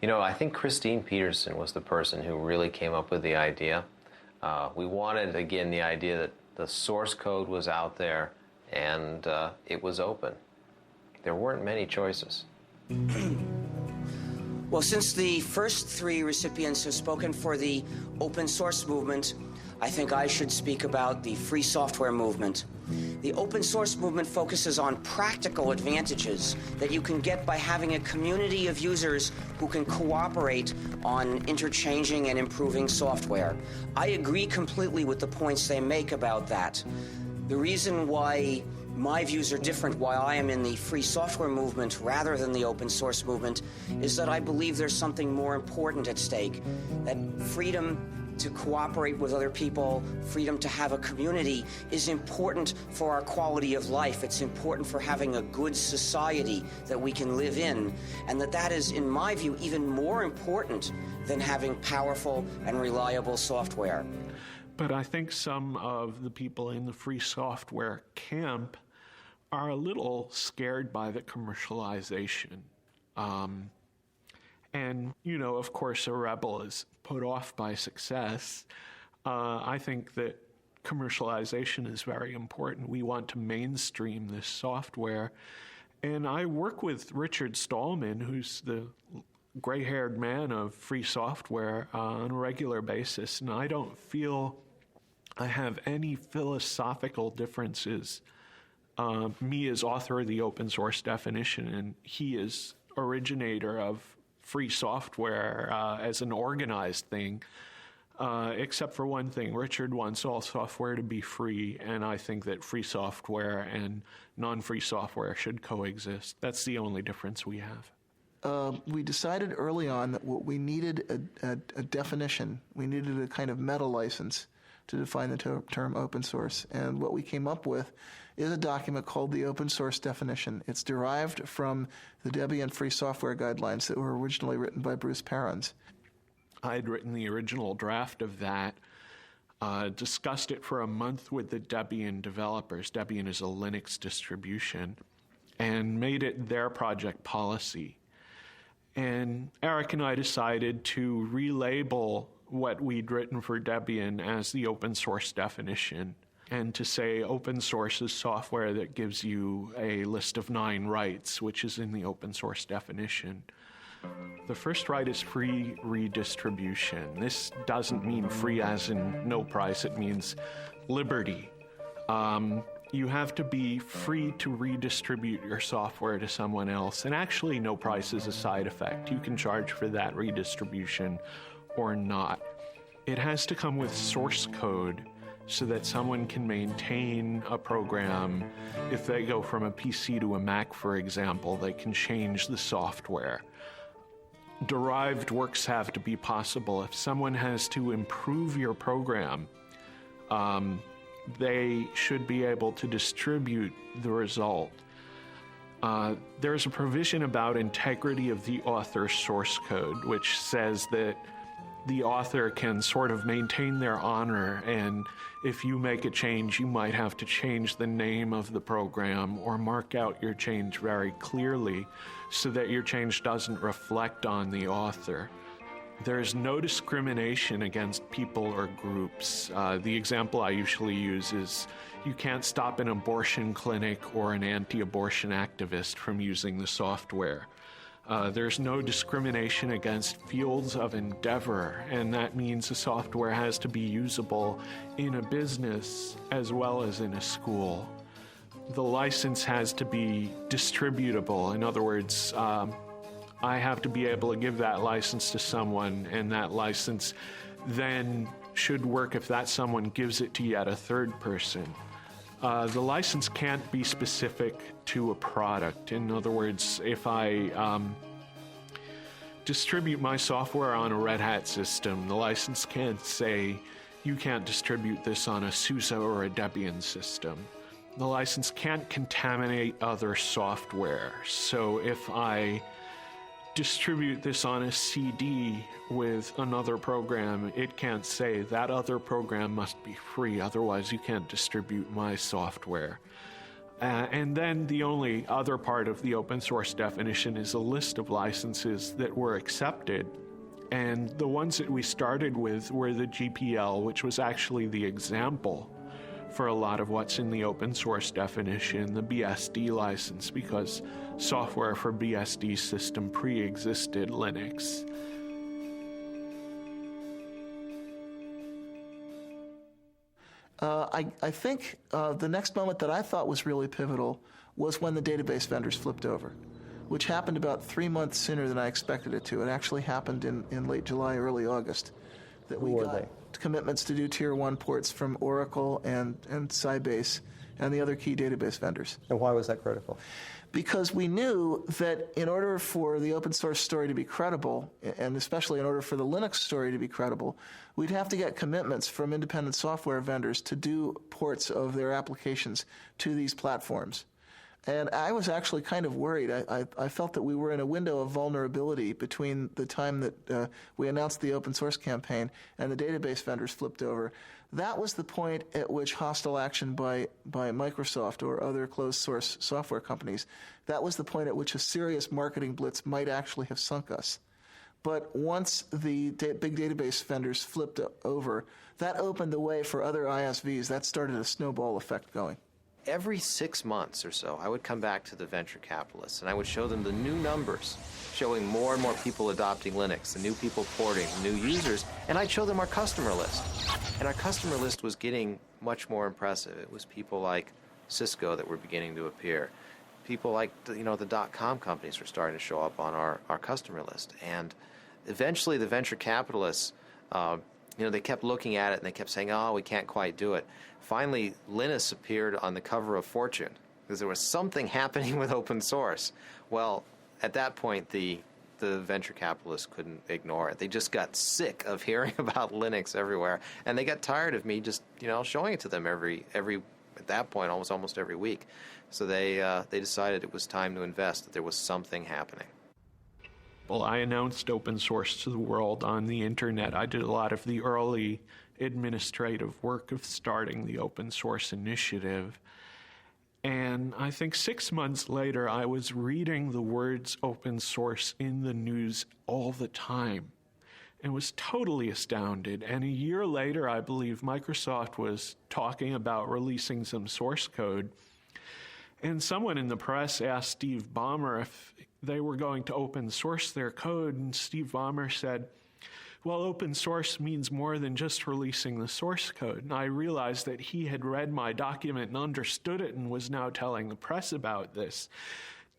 K: I think Christine Peterson was the person who really came up with the idea. We wanted, again, the idea that the source code was out there and it was open. There weren't many choices.
G: Well, since the first three recipients have spoken for the open source movement, I think I should speak about the free software movement. The open source movement focuses on practical advantages that you can get by having a community of users who can cooperate on interchanging and improving software. I agree completely with the points they make about that. The reason why my views are different, why I am in the free software movement rather than the open source movement, is that I believe there's something more important at stake, that freedom to cooperate with other people, freedom to have a community is important for our quality of life. It's important for having a good society that we can live in, and that is, in my view, even more important than having powerful and reliable software.
F: But I think some of the people in the free software camp are a little scared by the commercialization. And, of course, a rebel is put off by success. I think that commercialization is very important. We want to mainstream this software. And I work with Richard Stallman, who's the gray-haired man of free software, on a regular basis, and I don't feel I have any philosophical differences. Me as author of the open source definition, and he is originator of free software as an organized thing, except for one thing. Richard wants all software to be free, and I think that free software and non-free software should coexist. That's the only difference we have.
A: we decided early on that what we needed a definition. We needed a kind of meta license to define the term open source. And what we came up with is a document called the Open Source Definition. It's derived from the Debian Free Software Guidelines that were originally written by Bruce Perens.
F: I'd written the original draft of that, discussed it for a month with the Debian developers. Debian is a Linux distribution, and made it their project policy. And Eric and I decided to relabel what we'd written for Debian as the open source definition, and to say open source is software that gives you a list of 9 rights, which is in the open source definition. The first right is free redistribution. This doesn't mean free as in no price, it means liberty. You have to be free to redistribute your software to someone else, and actually no price is a side effect. You can charge for that redistribution or not. It has to come with source code so that someone can maintain a program. If they go from a PC to a Mac, for example, they can change the software. Derived works have to be possible. If someone has to improve your program, they should be able to distribute the result. There's a provision about integrity of the author's source code, which says that the author can sort of maintain their honor, and if you make a change, you might have to change the name of the program or mark out your change very clearly so that your change doesn't reflect on the author. There's no discrimination against people or groups. The example I usually use is you can't stop an abortion clinic or an anti-abortion activist from using the software. There's no discrimination against fields of endeavor, and that means the software has to be usable in a business as well as in a school. The license has to be distributable. In other words, I have to be able to give that license to someone, and that license then should work if that someone gives it to yet a third person. The license can't be specific to a product. In other words, if I distribute my software on a Red Hat system, the license can't say, you can't distribute this on a SUSE or a Debian system. The license can't contaminate other software. So if I distribute this on a CD with another program, it can't say that other program must be free, otherwise you can't distribute my software. And then the only other part of the open source definition is a list of licenses that were accepted. And the ones that we started with were the GPL, which was actually the example for a lot of what's in the open source definition, the BSD license, because software for BSD system pre-existed Linux.
A: I think the next moment that I thought was really pivotal was when the database vendors flipped over, which happened about 3 months sooner than I expected it to. It actually happened in late July, early August, that we got commitments to do Tier 1 ports from Oracle and Sybase and the other key database vendors.
H: And why was that critical?
A: Because we knew that in order for the open source story to be credible, and especially in order for the Linux story to be credible, we'd have to get commitments from independent software vendors to do ports of their applications to these platforms. And I was actually kind of worried. I felt that we were in a window of vulnerability between the time that we announced the open source campaign and the database vendors flipped over. That was the point at which hostile action by Microsoft or other closed source software companies, that was the point at which a serious marketing blitz might actually have sunk us. But once the big database vendors flipped over, that opened the way for other ISVs. That started a snowball effect going.
K: Every 6 months or so, I would come back to the venture capitalists and I would show them the new numbers, showing more and more people adopting Linux, the new people porting, new users, and I'd show them our customer list. And our customer list was getting much more impressive. It was people like Cisco that were beginning to appear. People like, the .com companies were starting to show up on our customer list. And eventually the venture capitalists, they kept looking at it and they kept saying, oh, we can't quite do it. Finally, Linus appeared on the cover of Fortune because there was something happening with open source. Well, at that point, the the venture capitalists couldn't ignore it. They just got sick of hearing about Linux everywhere, and they got tired of me just, showing it to them every at that point almost every week. So they decided it was time to invest, that there was something happening.
F: Well, I announced open source to the world on the internet. I did a lot of the early administrative work of starting the open source initiative. And I think 6 months later, I was reading the words open source in the news all the time and was totally astounded. And a year later, I believe Microsoft was talking about releasing some source code. And someone in the press asked Steve Ballmer if they were going to open source their code. And Steve Ballmer said, well, open source means more than just releasing the source code. And I realized that he had read my document and understood it and was now telling the press about this.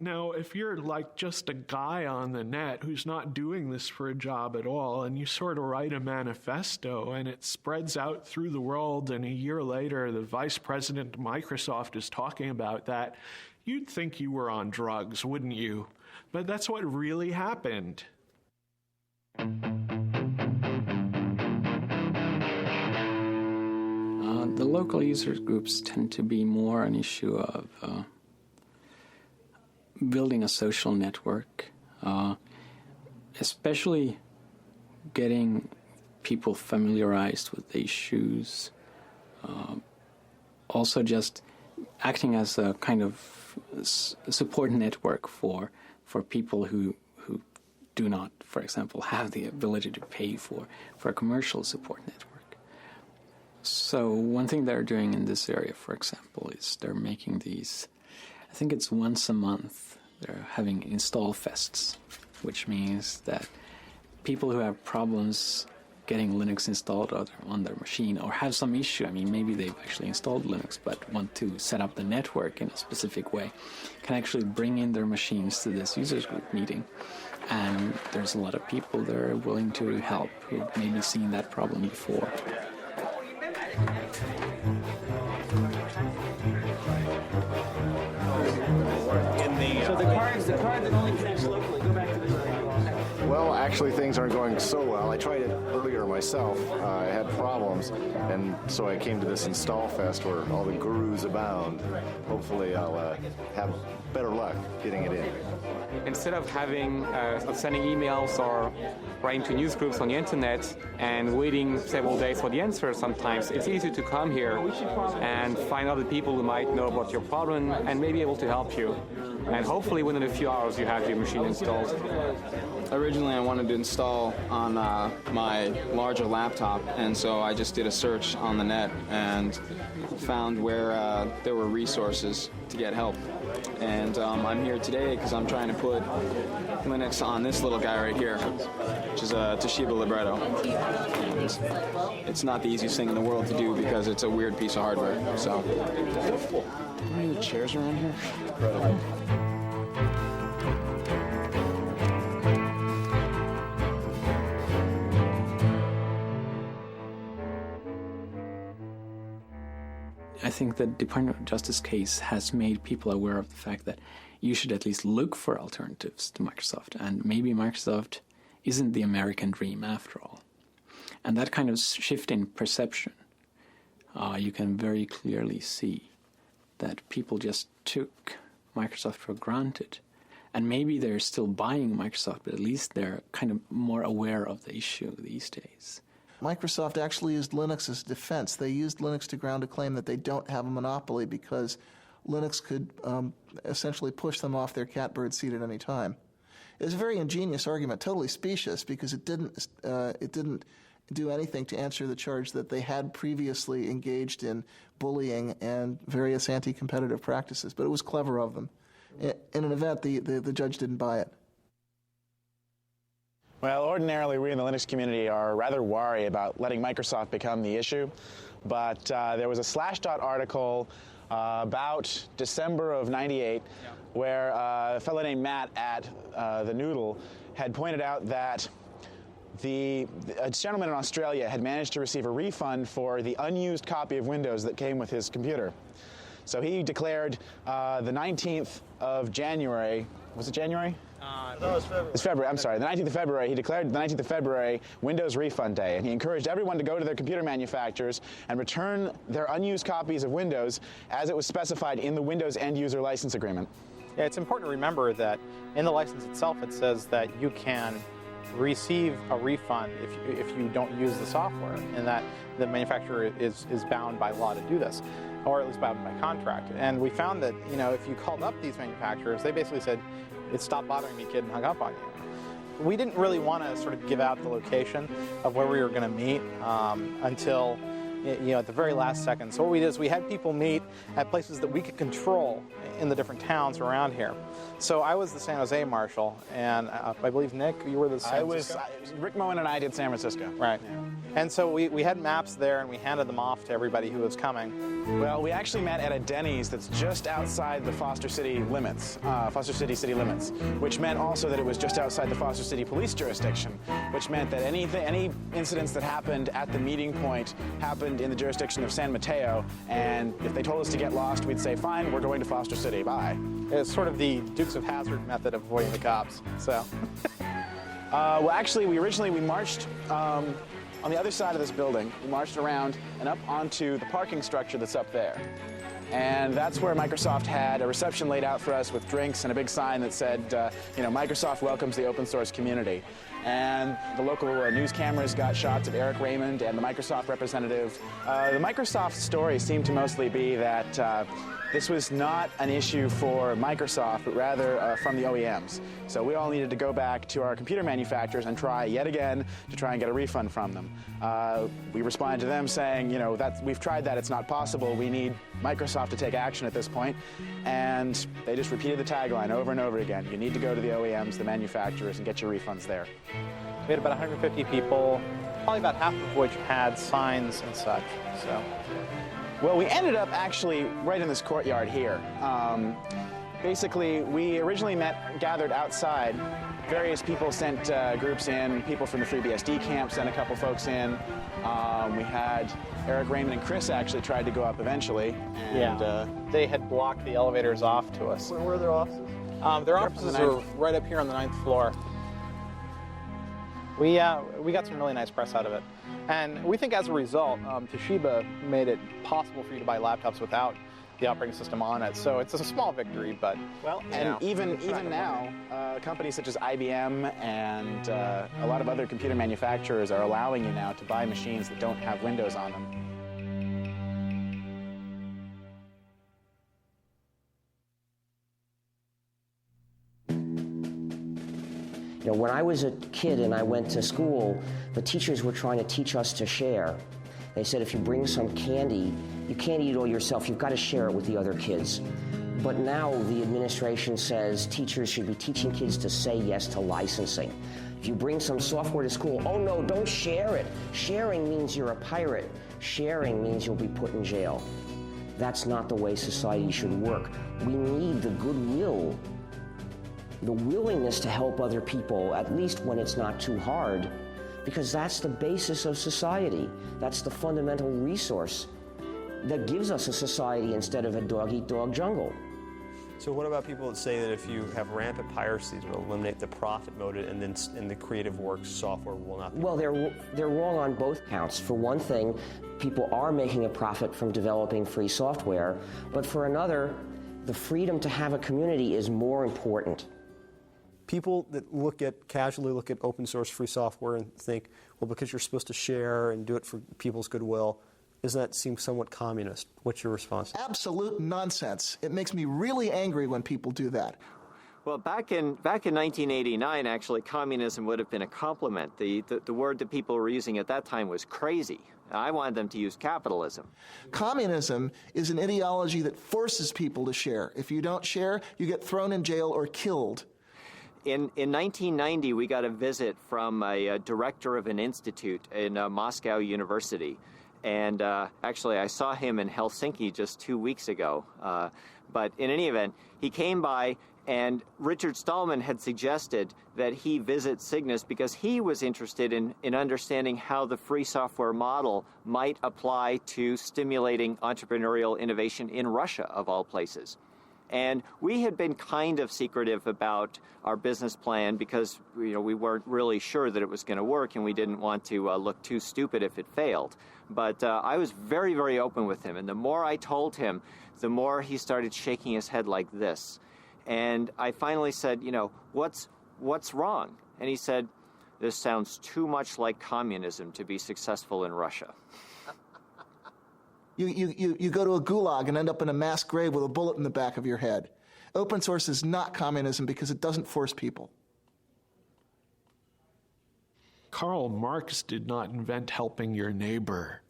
F: Now, if you're like just a guy on the net who's not doing this for a job at all, and you sort of write a manifesto and it spreads out through the world, and a year later the vice president of Microsoft is talking about that, you'd think you were on drugs, wouldn't you? But that's what really happened.
E: The local user groups tend to be more an issue of building a social network, especially getting people familiarized with the issues, also just acting as a kind of support network for people who do not, for example, have the ability to pay for a commercial support network. So one thing they're doing in this area, for example, is they're making these, I think it's once a month, they're having install fests, which means that people who have problems getting Linux installed on their machine or have some issue, maybe they've actually installed Linux but want to set up the network in a specific way, can actually bring in their machines to this users group meeting. And there's a lot of people that are willing to help who've maybe seen that problem before.
P: So the card that only connects locally, go back to this.
Q: Well, actually, things aren't going so well. I tried it earlier myself. I had problems, and so I came to this install fest where all the gurus abound. Hopefully, I'll have better luck getting it in.
R: Instead of sending emails or writing to news groups on the internet and waiting several days for the answer, sometimes it's easy to come here and find other people who might know about your problem and may be able to help you. And hopefully within a few hours you have your machine installed.
S: Originally I wanted to install on my larger laptop, and so I just did a search on the net and found where there were resources to get help. And I'm here today because I'm trying to put Linux on this little guy right here, which is a Toshiba Libretto. And it's not the easiest thing in the world to do because it's a weird piece of hardware. So, how many chairs around here? Incredible.
E: I think the Department of Justice case has made people aware of the fact that you should at least look for alternatives to Microsoft, and maybe Microsoft isn't the American dream after all. And that kind of shift in perception, you can very clearly see that people just took Microsoft for granted. And maybe they're still buying Microsoft, but at least they're kind of more aware of the issue these days.
A: Microsoft actually used Linux as defense. They used Linux to ground a claim that they don't have a monopoly because Linux could essentially push them off their catbird seat at any time. It was a very ingenious argument, totally specious, because it didn't do anything to answer the charge that they had previously engaged in bullying and various anti-competitive practices. But it was clever of them. In an event, the judge didn't buy it.
P: Well, ordinarily, we in the Linux community are rather wary about letting Microsoft become the issue, but there was a Slashdot article about December of '98 where a fellow named Matt at the Noodle had pointed out that a gentleman in Australia had managed to receive a refund for the unused copy of Windows that came with his computer. So he declared the 19th of January, was it January? It's February, I'm sorry, the 19th of February, he declared the 19th of February Windows Refund Day, and he encouraged everyone to go to their computer manufacturers and return their unused copies of Windows as it was specified in the Windows End User License Agreement.
T: Yeah, it's important to remember that in the license itself it says that you can receive a refund if you don't use the software, and that the manufacturer is bound by law to do this, or at least bound by contract. And we found that, you know, if you called up these manufacturers, they basically said, "It's stop bothering me, kid," and hung up on you. We didn't really want to sort of give out the location of where we were going to meet until, you know, at the very last second. So what we did is we had people meet at places that we could control in the different towns around here. So I was the San Jose marshal, and I believe, Nick, you were the San Francisco?
P: Rick Moen and I did San Francisco.
T: Right. Yeah. And so we had maps there, and we handed them off to everybody who was coming.
P: Well, we actually met at a Denny's that's just outside the Foster City limits, Foster City city limits, which meant also that it was just outside the Foster City police jurisdiction, which meant that any incidents that happened at the meeting point happened in the jurisdiction of San Mateo, and if they told us to get lost, we'd say, fine, we're going to Foster City, bye.
T: It's sort of the Dukes of Hazzard method of avoiding the cops, so.
P: Well, actually, we marched on the other side of this building. We marched around and up onto the parking structure that's up there. And that's where Microsoft had a reception laid out for us with drinks and a big sign that said, you know, Microsoft welcomes the open source community. And the local news cameras got shots of Eric Raymond and the Microsoft representative. The Microsoft story seemed to mostly be that this was not an issue for Microsoft, but rather from the OEMs. So we all needed to go back to our computer manufacturers and try yet again to try and get a refund from them. We responded to them saying, you know, we've tried that, it's not possible. We need Microsoft to take action at this point. And they just repeated the tagline over and over again. You need to go to the OEMs, the manufacturers, and get your refunds there.
T: We had about 150 people, probably about half of which had signs and such, so.
P: Well, we ended up actually right in this courtyard here. Basically, we originally gathered outside. Various people sent groups in. People from the FreeBSD camp sent a couple folks in. We had Eric Raymond and Chris actually tried to go up eventually. And,
T: they had blocked the elevators off to us.
L: Where were their offices?
T: Their offices are right up here on the 9th floor. We got some really nice press out of it. And we think as a result, Toshiba made it possible for you to buy laptops without the operating system on it. So it's a small victory, but
P: well, and even now, companies such as IBM and a lot of other computer manufacturers are allowing you now to buy machines that don't have Windows on them.
G: You know, when I was a kid and I went to school, the teachers were trying to teach us to share. They said if you bring some candy, you can't eat it all yourself, you've got to share it with the other kids. But now the administration says teachers should be teaching kids to say yes to licensing. If you bring some software to school, oh no, don't share it. Sharing means you're a pirate. Sharing means you'll be put in jail. That's not the way society should work. We need the goodwill, the willingness to help other people, at least when it's not too hard, because that's the basis of society. That's the fundamental resource that gives us a society instead of a dog-eat-dog jungle.
H: So what about people that say that if you have rampant piracy, it will eliminate the profit motive, and then in the creative works, software will not be?
G: Well, they're wrong on both counts. For one thing, people are making a profit from developing free software, but for another, the freedom to have a community is more important.
H: People that casually look at open source free software and think, well, because you're supposed to share and do it for people's goodwill, doesn't that seem somewhat communist? What's your response?
A: Absolute nonsense. It makes me really angry when people do that.
I: Well, back in 1989, actually, communism would have been a compliment. The word that people were using at that time was crazy. I wanted them to use capitalism.
A: Communism is an ideology that forces people to share. If you don't share, you get thrown in jail or killed.
I: In 1990, we got a visit from a director of an institute in Moscow University. And actually, I saw him in Helsinki just 2 weeks ago. But in any event, he came by, and Richard Stallman had suggested that he visit Cygnus because he was interested in understanding how the free software model might apply to stimulating entrepreneurial innovation in Russia, of all places. And we had been kind of secretive about our business plan because we weren't really sure that it was going to work, and we didn't want to look too stupid if it failed. But I was very, very open with him, and the more I told him, the more he started shaking his head like this. And I finally said, what's wrong? And he said, this sounds too much like communism to be successful in Russia.
A: You go to a gulag and end up in a mass grave with a bullet in the back of your head. Open source is not communism because it doesn't force people.
F: Karl Marx did not invent helping your neighbor.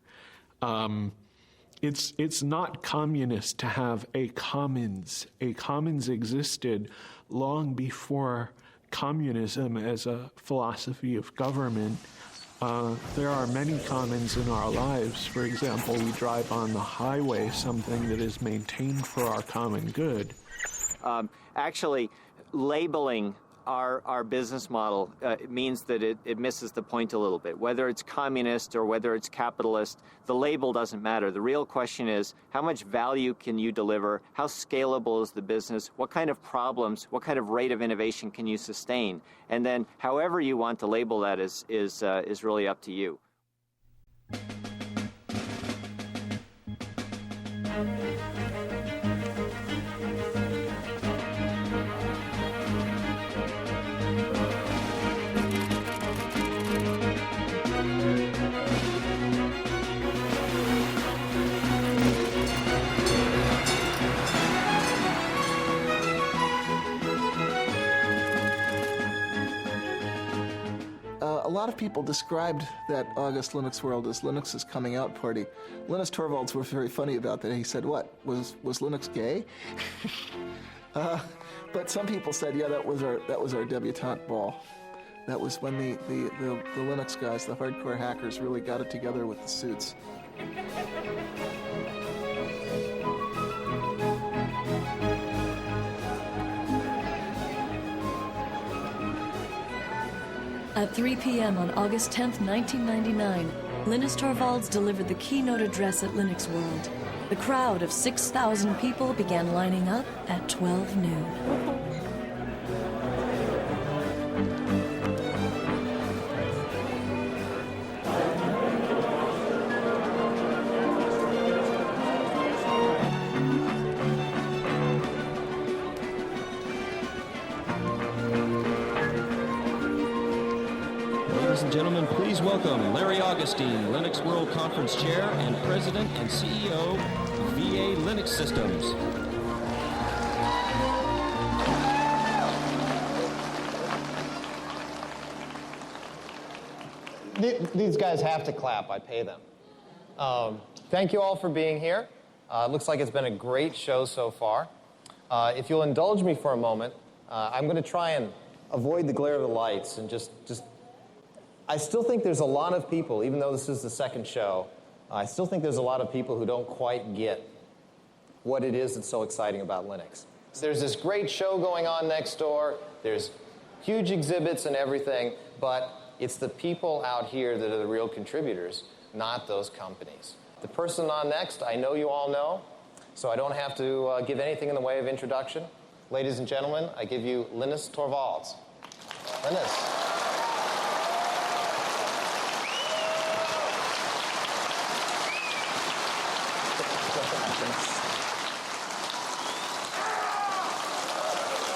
F: It's not communist to have a commons. A commons existed long before communism as a philosophy of government. There are many commons in our lives. For example, we drive on the highway, something that is maintained for our common good.
I: Actually, labeling our business model means that it misses the point a little bit. Whether it's communist or whether it's capitalist, the label doesn't matter. The real question is, how much value can you deliver? How scalable is the business? What kind of problems, what kind of rate of innovation can you sustain? And then however you want to label that is really up to you.
A: A lot of people described that August Linux World as Linux's coming out party. Linus Torvalds was very funny about that. He said, what, was Linux gay? But some people said, yeah, that was our debutante ball. That was when the Linux guys, the hardcore hackers, really got it together with the suits.
C: At 3 p.m. on August 10th, 1999, Linus Torvalds delivered the keynote address at Linux World. The crowd of 6,000 people began lining up at 12 noon.
U: Gentlemen, please welcome Larry Augustine, Linux World Conference Chair and President and CEO, VA Linux Systems.
J: These guys have to clap. I pay them. Thank you all for being here. It looks like it's been a great show so far. If you'll indulge me for a moment, I'm going to try and avoid the glare of the lights and just I still think there's a lot of people, even though this is the second show, I still think there's a lot of people who don't quite get what it is that's so exciting about Linux. There's this great show going on next door, there's huge exhibits and everything, but it's the people out here that are the real contributors, not those companies. The person on next, I know you all know, so I don't have to give anything in the way of introduction. Ladies and gentlemen, I give you Linus Torvalds. Linus.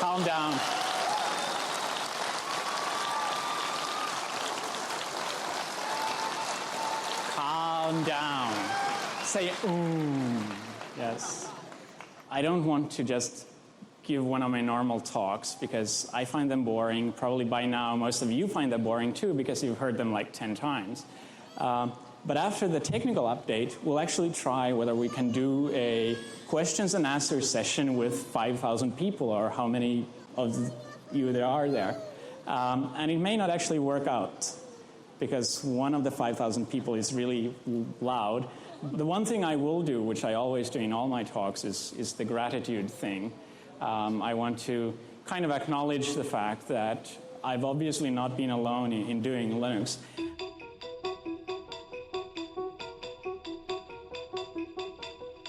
T: Calm down. Calm down. Say, ooh. Yes. I don't want to just give one of my normal talks because I find them boring. Probably by now most of you find them boring too because you've heard them like 10 times. But after the technical update, we'll actually try whether we can do a questions and answers session with 5,000 people or how many of you there are there. And it may not actually work out because one of the 5,000 people is really loud. The one thing I will do, which I always do in all my talks, is the gratitude thing. I want to kind of acknowledge the fact that I've obviously not been alone in doing Linux.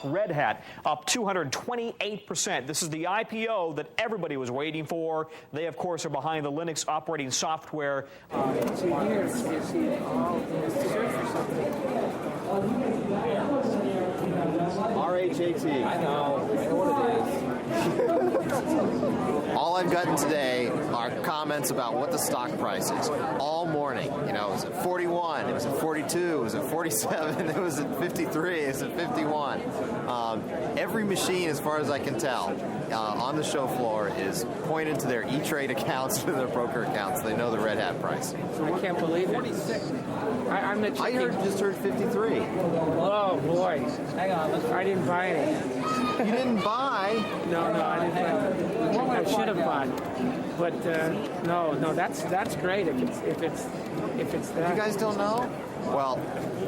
V: Red
D: Red Hat, up 228%. This is the IPO that everybody was waiting for. They, of course, are behind the Linux operating software.
B: So here you see all this search for something.
V: RHAT. I know what it is. All I've gotten today are comments about what the stock price is all morning. You know, it was at 41, it was at 42, it was at 47, it was at 53, it was at 51. Every machine, as far as I can tell, on the show floor is pointed to their E-Trade accounts, to their broker accounts. They know the Red Hat price.
B: I can't believe it. I
V: just heard 53.
B: Oh, boy. Hang on. I didn't buy any.
V: You didn't buy?
B: No, I didn't buy. I should have bought. But, no, that's great if it's that.
V: You guys don't know? Well,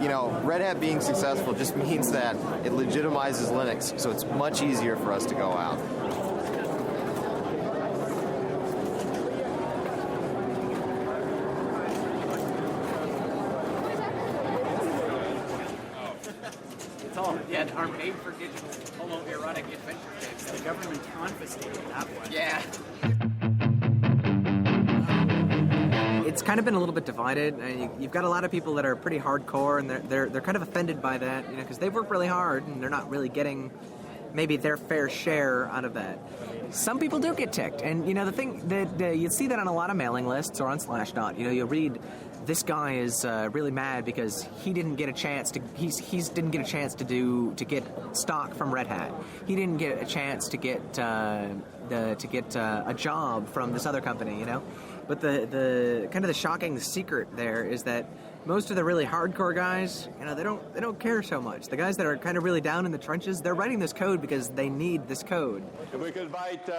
V: you know, Red Hat being successful just means that it legitimizes Linux, so it's much easier for us to go out.
W: Yeah, our made for digital homoerotic adventure kits. The government confiscated that one. Yeah.
X: It's kind of been a little bit divided. You've got a lot of people that are pretty hardcore, and they're kind of offended by that, you know, because they've worked really hard and they're not really getting maybe their fair share out of that. Some people do get ticked, and you know the thing that you'd see that on a lot of mailing lists or on Slashdot. You know, you'll read, this guy is really mad because he didn't get a chance to didn't get a chance to get stock from Red Hat. He didn't get a chance to get a job from this other company. You know, but the kind of the shocking secret there is that most of the really hardcore guys, you know, they don't care so much. The guys that are kind of really down in the trenches, they're writing this code because they need this code.
Y: If we could invite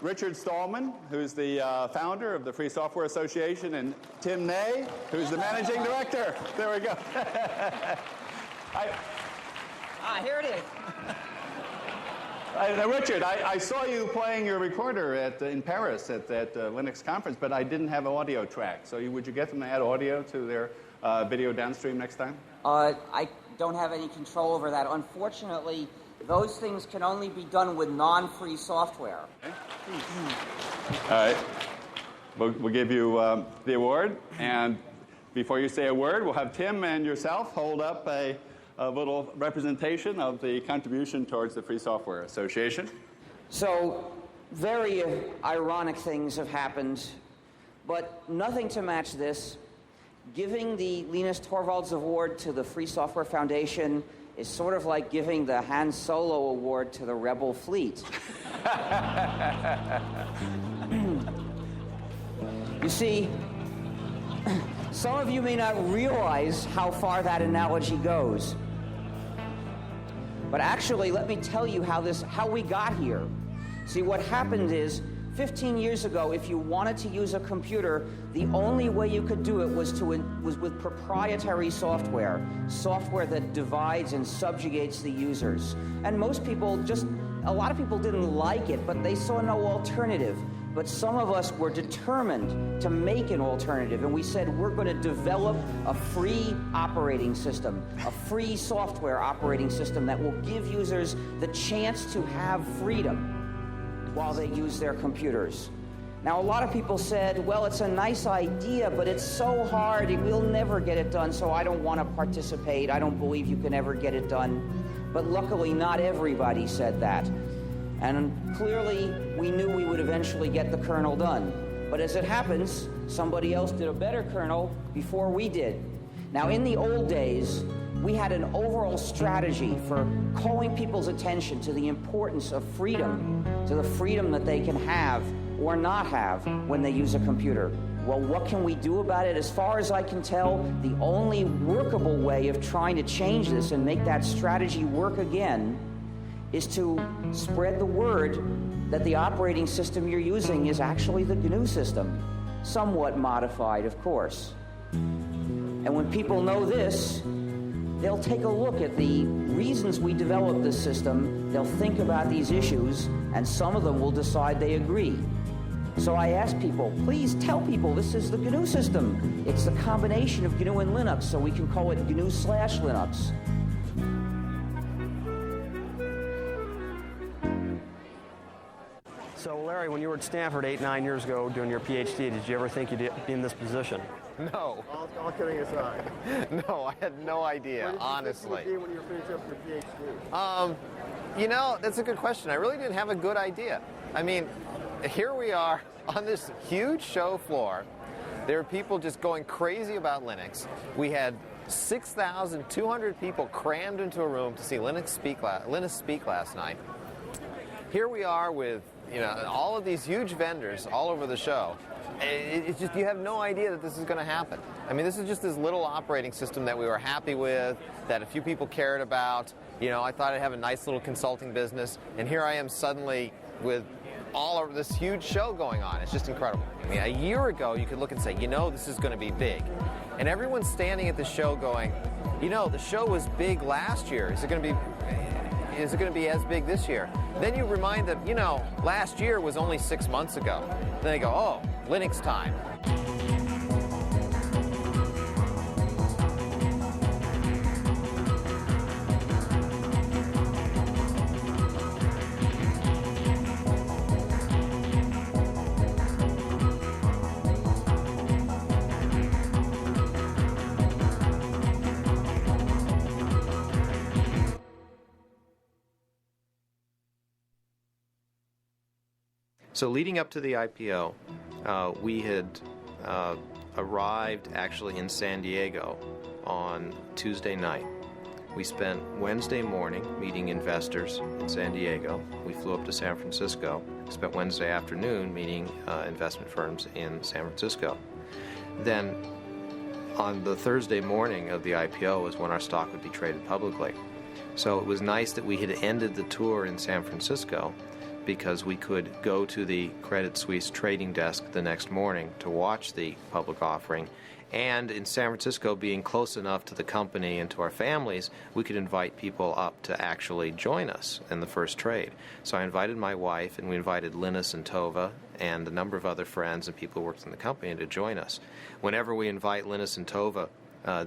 Y: Richard Stallman, who's the founder of the Free Software Association, and Tim Ney, who's the managing director. There we go.
W: Here it is.
Y: Now, Richard, I saw you playing your recorder in Paris at that Linux conference, but I didn't have an audio track. So would you get them to add audio to their video downstream next time?
Z: I don't have any control over that. Unfortunately, those things can only be done with non-free software.
Y: Okay. All right. We'll give you the award. And before you say a word, we'll have Tim and yourself hold up a little representation of the contribution towards the Free Software Association.
Z: So, very ironic things have happened, but nothing to match this. Giving the Linus Torvalds Award to the Free Software Foundation is sort of like giving the Han Solo Award to the Rebel Fleet. You see, some of you may not realize how far that analogy goes. But actually, let me tell you how we got here. See, what happened is, 15 years ago, if you wanted to use a computer, the only way you could do it was with proprietary software that divides and subjugates the users. And a lot of people didn't like it, but they saw no alternative. But some of us were determined to make an alternative, and we said we're going to develop a free operating system, a free software operating system that will give users the chance to have freedom while they use their computers. Now, a lot of people said, well, it's a nice idea, but it's so hard, we'll never get it done, so I don't want to participate. I don't believe you can ever get it done. But luckily, not everybody said that. And clearly, we knew we would eventually get the kernel done. But as it happens, somebody else did a better kernel before we did. Now, in the old days, we had an overall strategy for calling people's attention to the importance of freedom, to the freedom that they can have or not have when they use a computer. Well, what can we do about it? As far as I can tell, the only workable way of trying to change this and make that strategy work again is to spread the word that the operating system you're using is actually the GNU system, somewhat modified, of course. And when people know this, they'll take a look at the reasons we developed this system, they'll think about these issues, and some of them will decide they agree. So I ask people, please tell people this is the GNU system. It's the combination of GNU and Linux, so we can call it GNU/Linux.
H: So, Larry, when you were at Stanford 8-9 years ago doing your PhD, did you ever think you'd be in this position?
J: No.
V: All kidding aside.
J: No, I had no idea, honestly.
V: What did you think you would be when you were finishing up your PhD?
J: You know, that's a good question. I really didn't have a good idea. I mean, here we are on this huge show floor. There are people just going crazy about Linux. We had 6,200 people crammed into a room to see Linux speak last night. Here we are with, you know, all of these huge vendors all over the show. It's just, you have no idea that this is going to happen. I mean, this is just this little operating system that we were happy with, that a few people cared about. You know, I thought I'd have a nice little consulting business, and here I am suddenly with all of this huge show going on. It's just incredible. I mean, a year ago, you could look and say, you know, this is going to be big. And everyone's standing at the show going, you know, the show was big last year. Is it going to be as big this year? Then you remind them, you know, last year was only 6 months ago. Then they go, oh, Linux time.
V: So leading up to the IPO, we had arrived actually in San Diego on Tuesday night. We spent Wednesday morning meeting investors in San Diego. We flew up to San Francisco, spent Wednesday afternoon meeting investment firms in San Francisco. Then on the Thursday morning of the IPO was when our stock would be traded publicly. So it was nice that we had ended the tour in San Francisco, because we could go to the Credit Suisse trading desk the next morning to watch the public offering. And in San Francisco, being close enough to the company and to our families, we could invite people up to actually join us in the first trade. So I invited my wife, and we invited Linus and Tova and a number of other friends and people who worked in the company to join us. Whenever we invite Linus and Tova,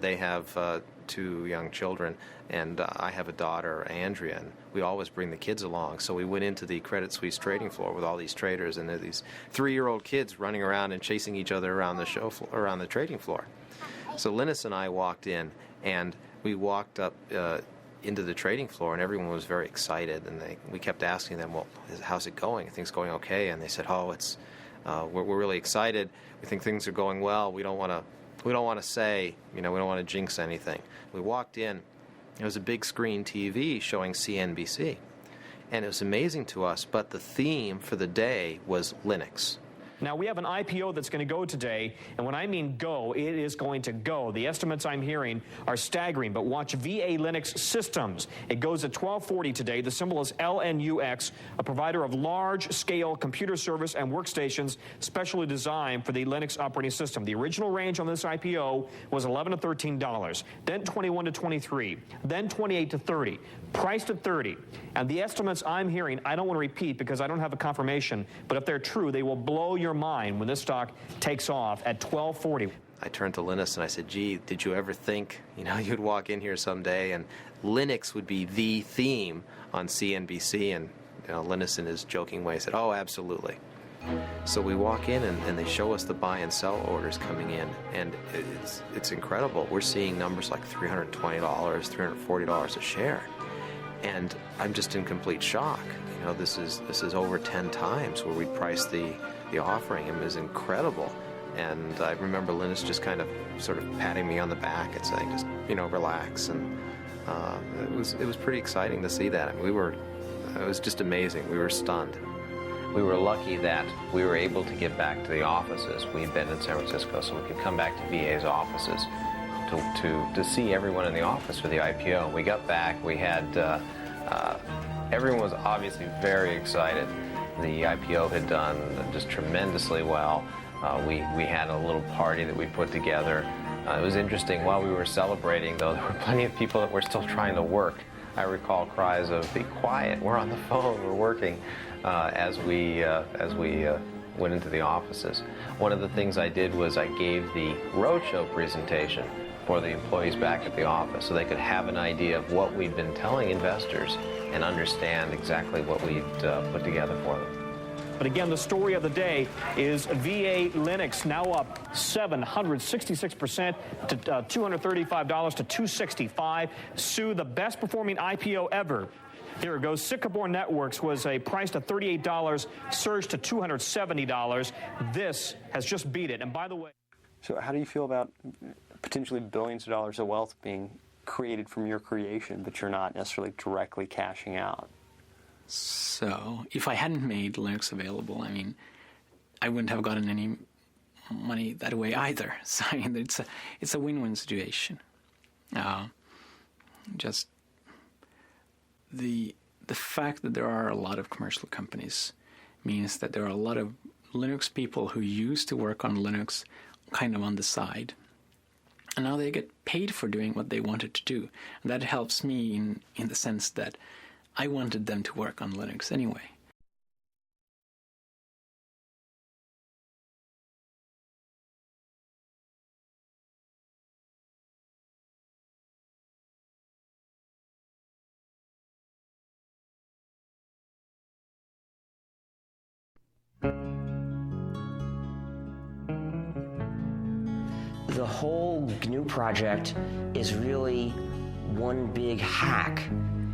V: they have 2 young children, and I have a daughter, Andrea, and we always bring the kids along. So we went into the Credit Suisse trading floor with all these traders, and there are these 3-year-old kids running around and chasing each other around the show around the trading floor. So Linus and I walked in, and we walked up into the trading floor, and everyone was very excited, and we kept asking them, well, how's it going? Are things going okay? And they said, oh, we're really excited. We think things are going well. We don't want to say, you know, we don't want to jinx anything. We walked in, there was a big screen TV showing CNBC, and it was amazing to us, but the theme for the day was Linux.
D: Now, we have an IPO that's going to go today, and when I mean go, it is going to go. The estimates I'm hearing are staggering, but watch VA Linux Systems. It goes at 1240 today. The symbol is LNUX, a provider of large-scale computer service and workstations specially designed for the Linux operating system. The original range on this IPO was $11 to $13, then $21 to $23, then $28 to $30, priced at $30. And the estimates I'm hearing, I don't want to repeat because I don't have a confirmation, but if they're true, they will blow your mind when this stock takes off at 1240.
V: I turned to Linus and I said, gee, did you ever think, you know, you'd walk in here someday and Linux would be the theme on CNBC? And you know, Linus in his joking way said, oh, absolutely. So we walk in and they show us the buy and sell orders coming in, and it's incredible. We're seeing numbers like $320, $340 a share. And I'm just in complete shock. You know, this is over 10 times where we priced the offering. It was incredible. And I remember Linus just kind of sort of patting me on the back and saying, just, you know, relax. And it was pretty exciting to see that. I mean, it was just amazing. We were stunned.
K: We were lucky that we were able to get back to the offices. We'd been in San Francisco, so we could come back to VA's offices to see everyone in the office for the IPO. We got back, we had, everyone was obviously very excited. The IPO had done just tremendously well. We had a little party that we put together. It was interesting, while we were celebrating, though, there were plenty of people that were still trying to work. I recall cries of, be quiet, we're on the phone, we're working, as we went into the offices. One of the things I did was I gave the roadshow presentation for the employees back at the office so they could have an idea of what we'd been telling investors and understand exactly what we'd put together for them.
D: But again, the story of the day is VA Linux now up 766% to $235 to $265. Sue, the best performing IPO ever. Here it goes. Sycamore Networks was priced at $38, surged to $270. This has just beat it. And by the way,
L: so how do you feel about potentially billions of dollars of wealth being created from your creation, but you're not necessarily directly cashing out?
E: So if I hadn't made Linux available, I mean, I wouldn't have gotten any money that way either. So I mean, it's a win-win situation. Just the fact that there are a lot of commercial companies means that there are a lot of Linux people who used to work on Linux kind of on the side. And now they get paid for doing what they wanted to do. And that helps me in the sense that I wanted them to work on Linux anyway.
G: The whole GNU project is really one big hack.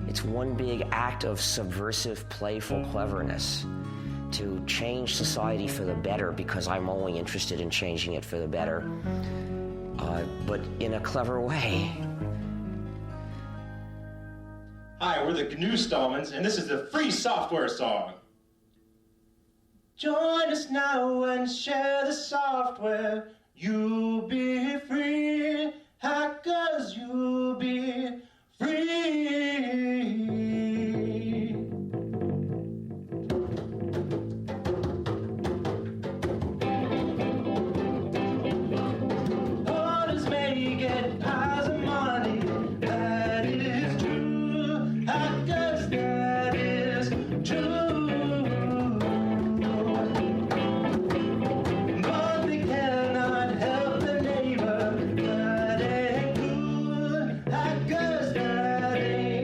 G: It's one big act of subversive, playful cleverness to change society for the better, because I'm only interested in changing it for the better, but in a clever way.
M: Hi, we're the GNU Stallmans, and this is the free software song. Join us now and share the software. You'll be free, hackers, you'll be free. Others may get piles of money, that is true. Hackers, that is true. But they cannot help their neighbor, that ain't good. Hackers, that ain't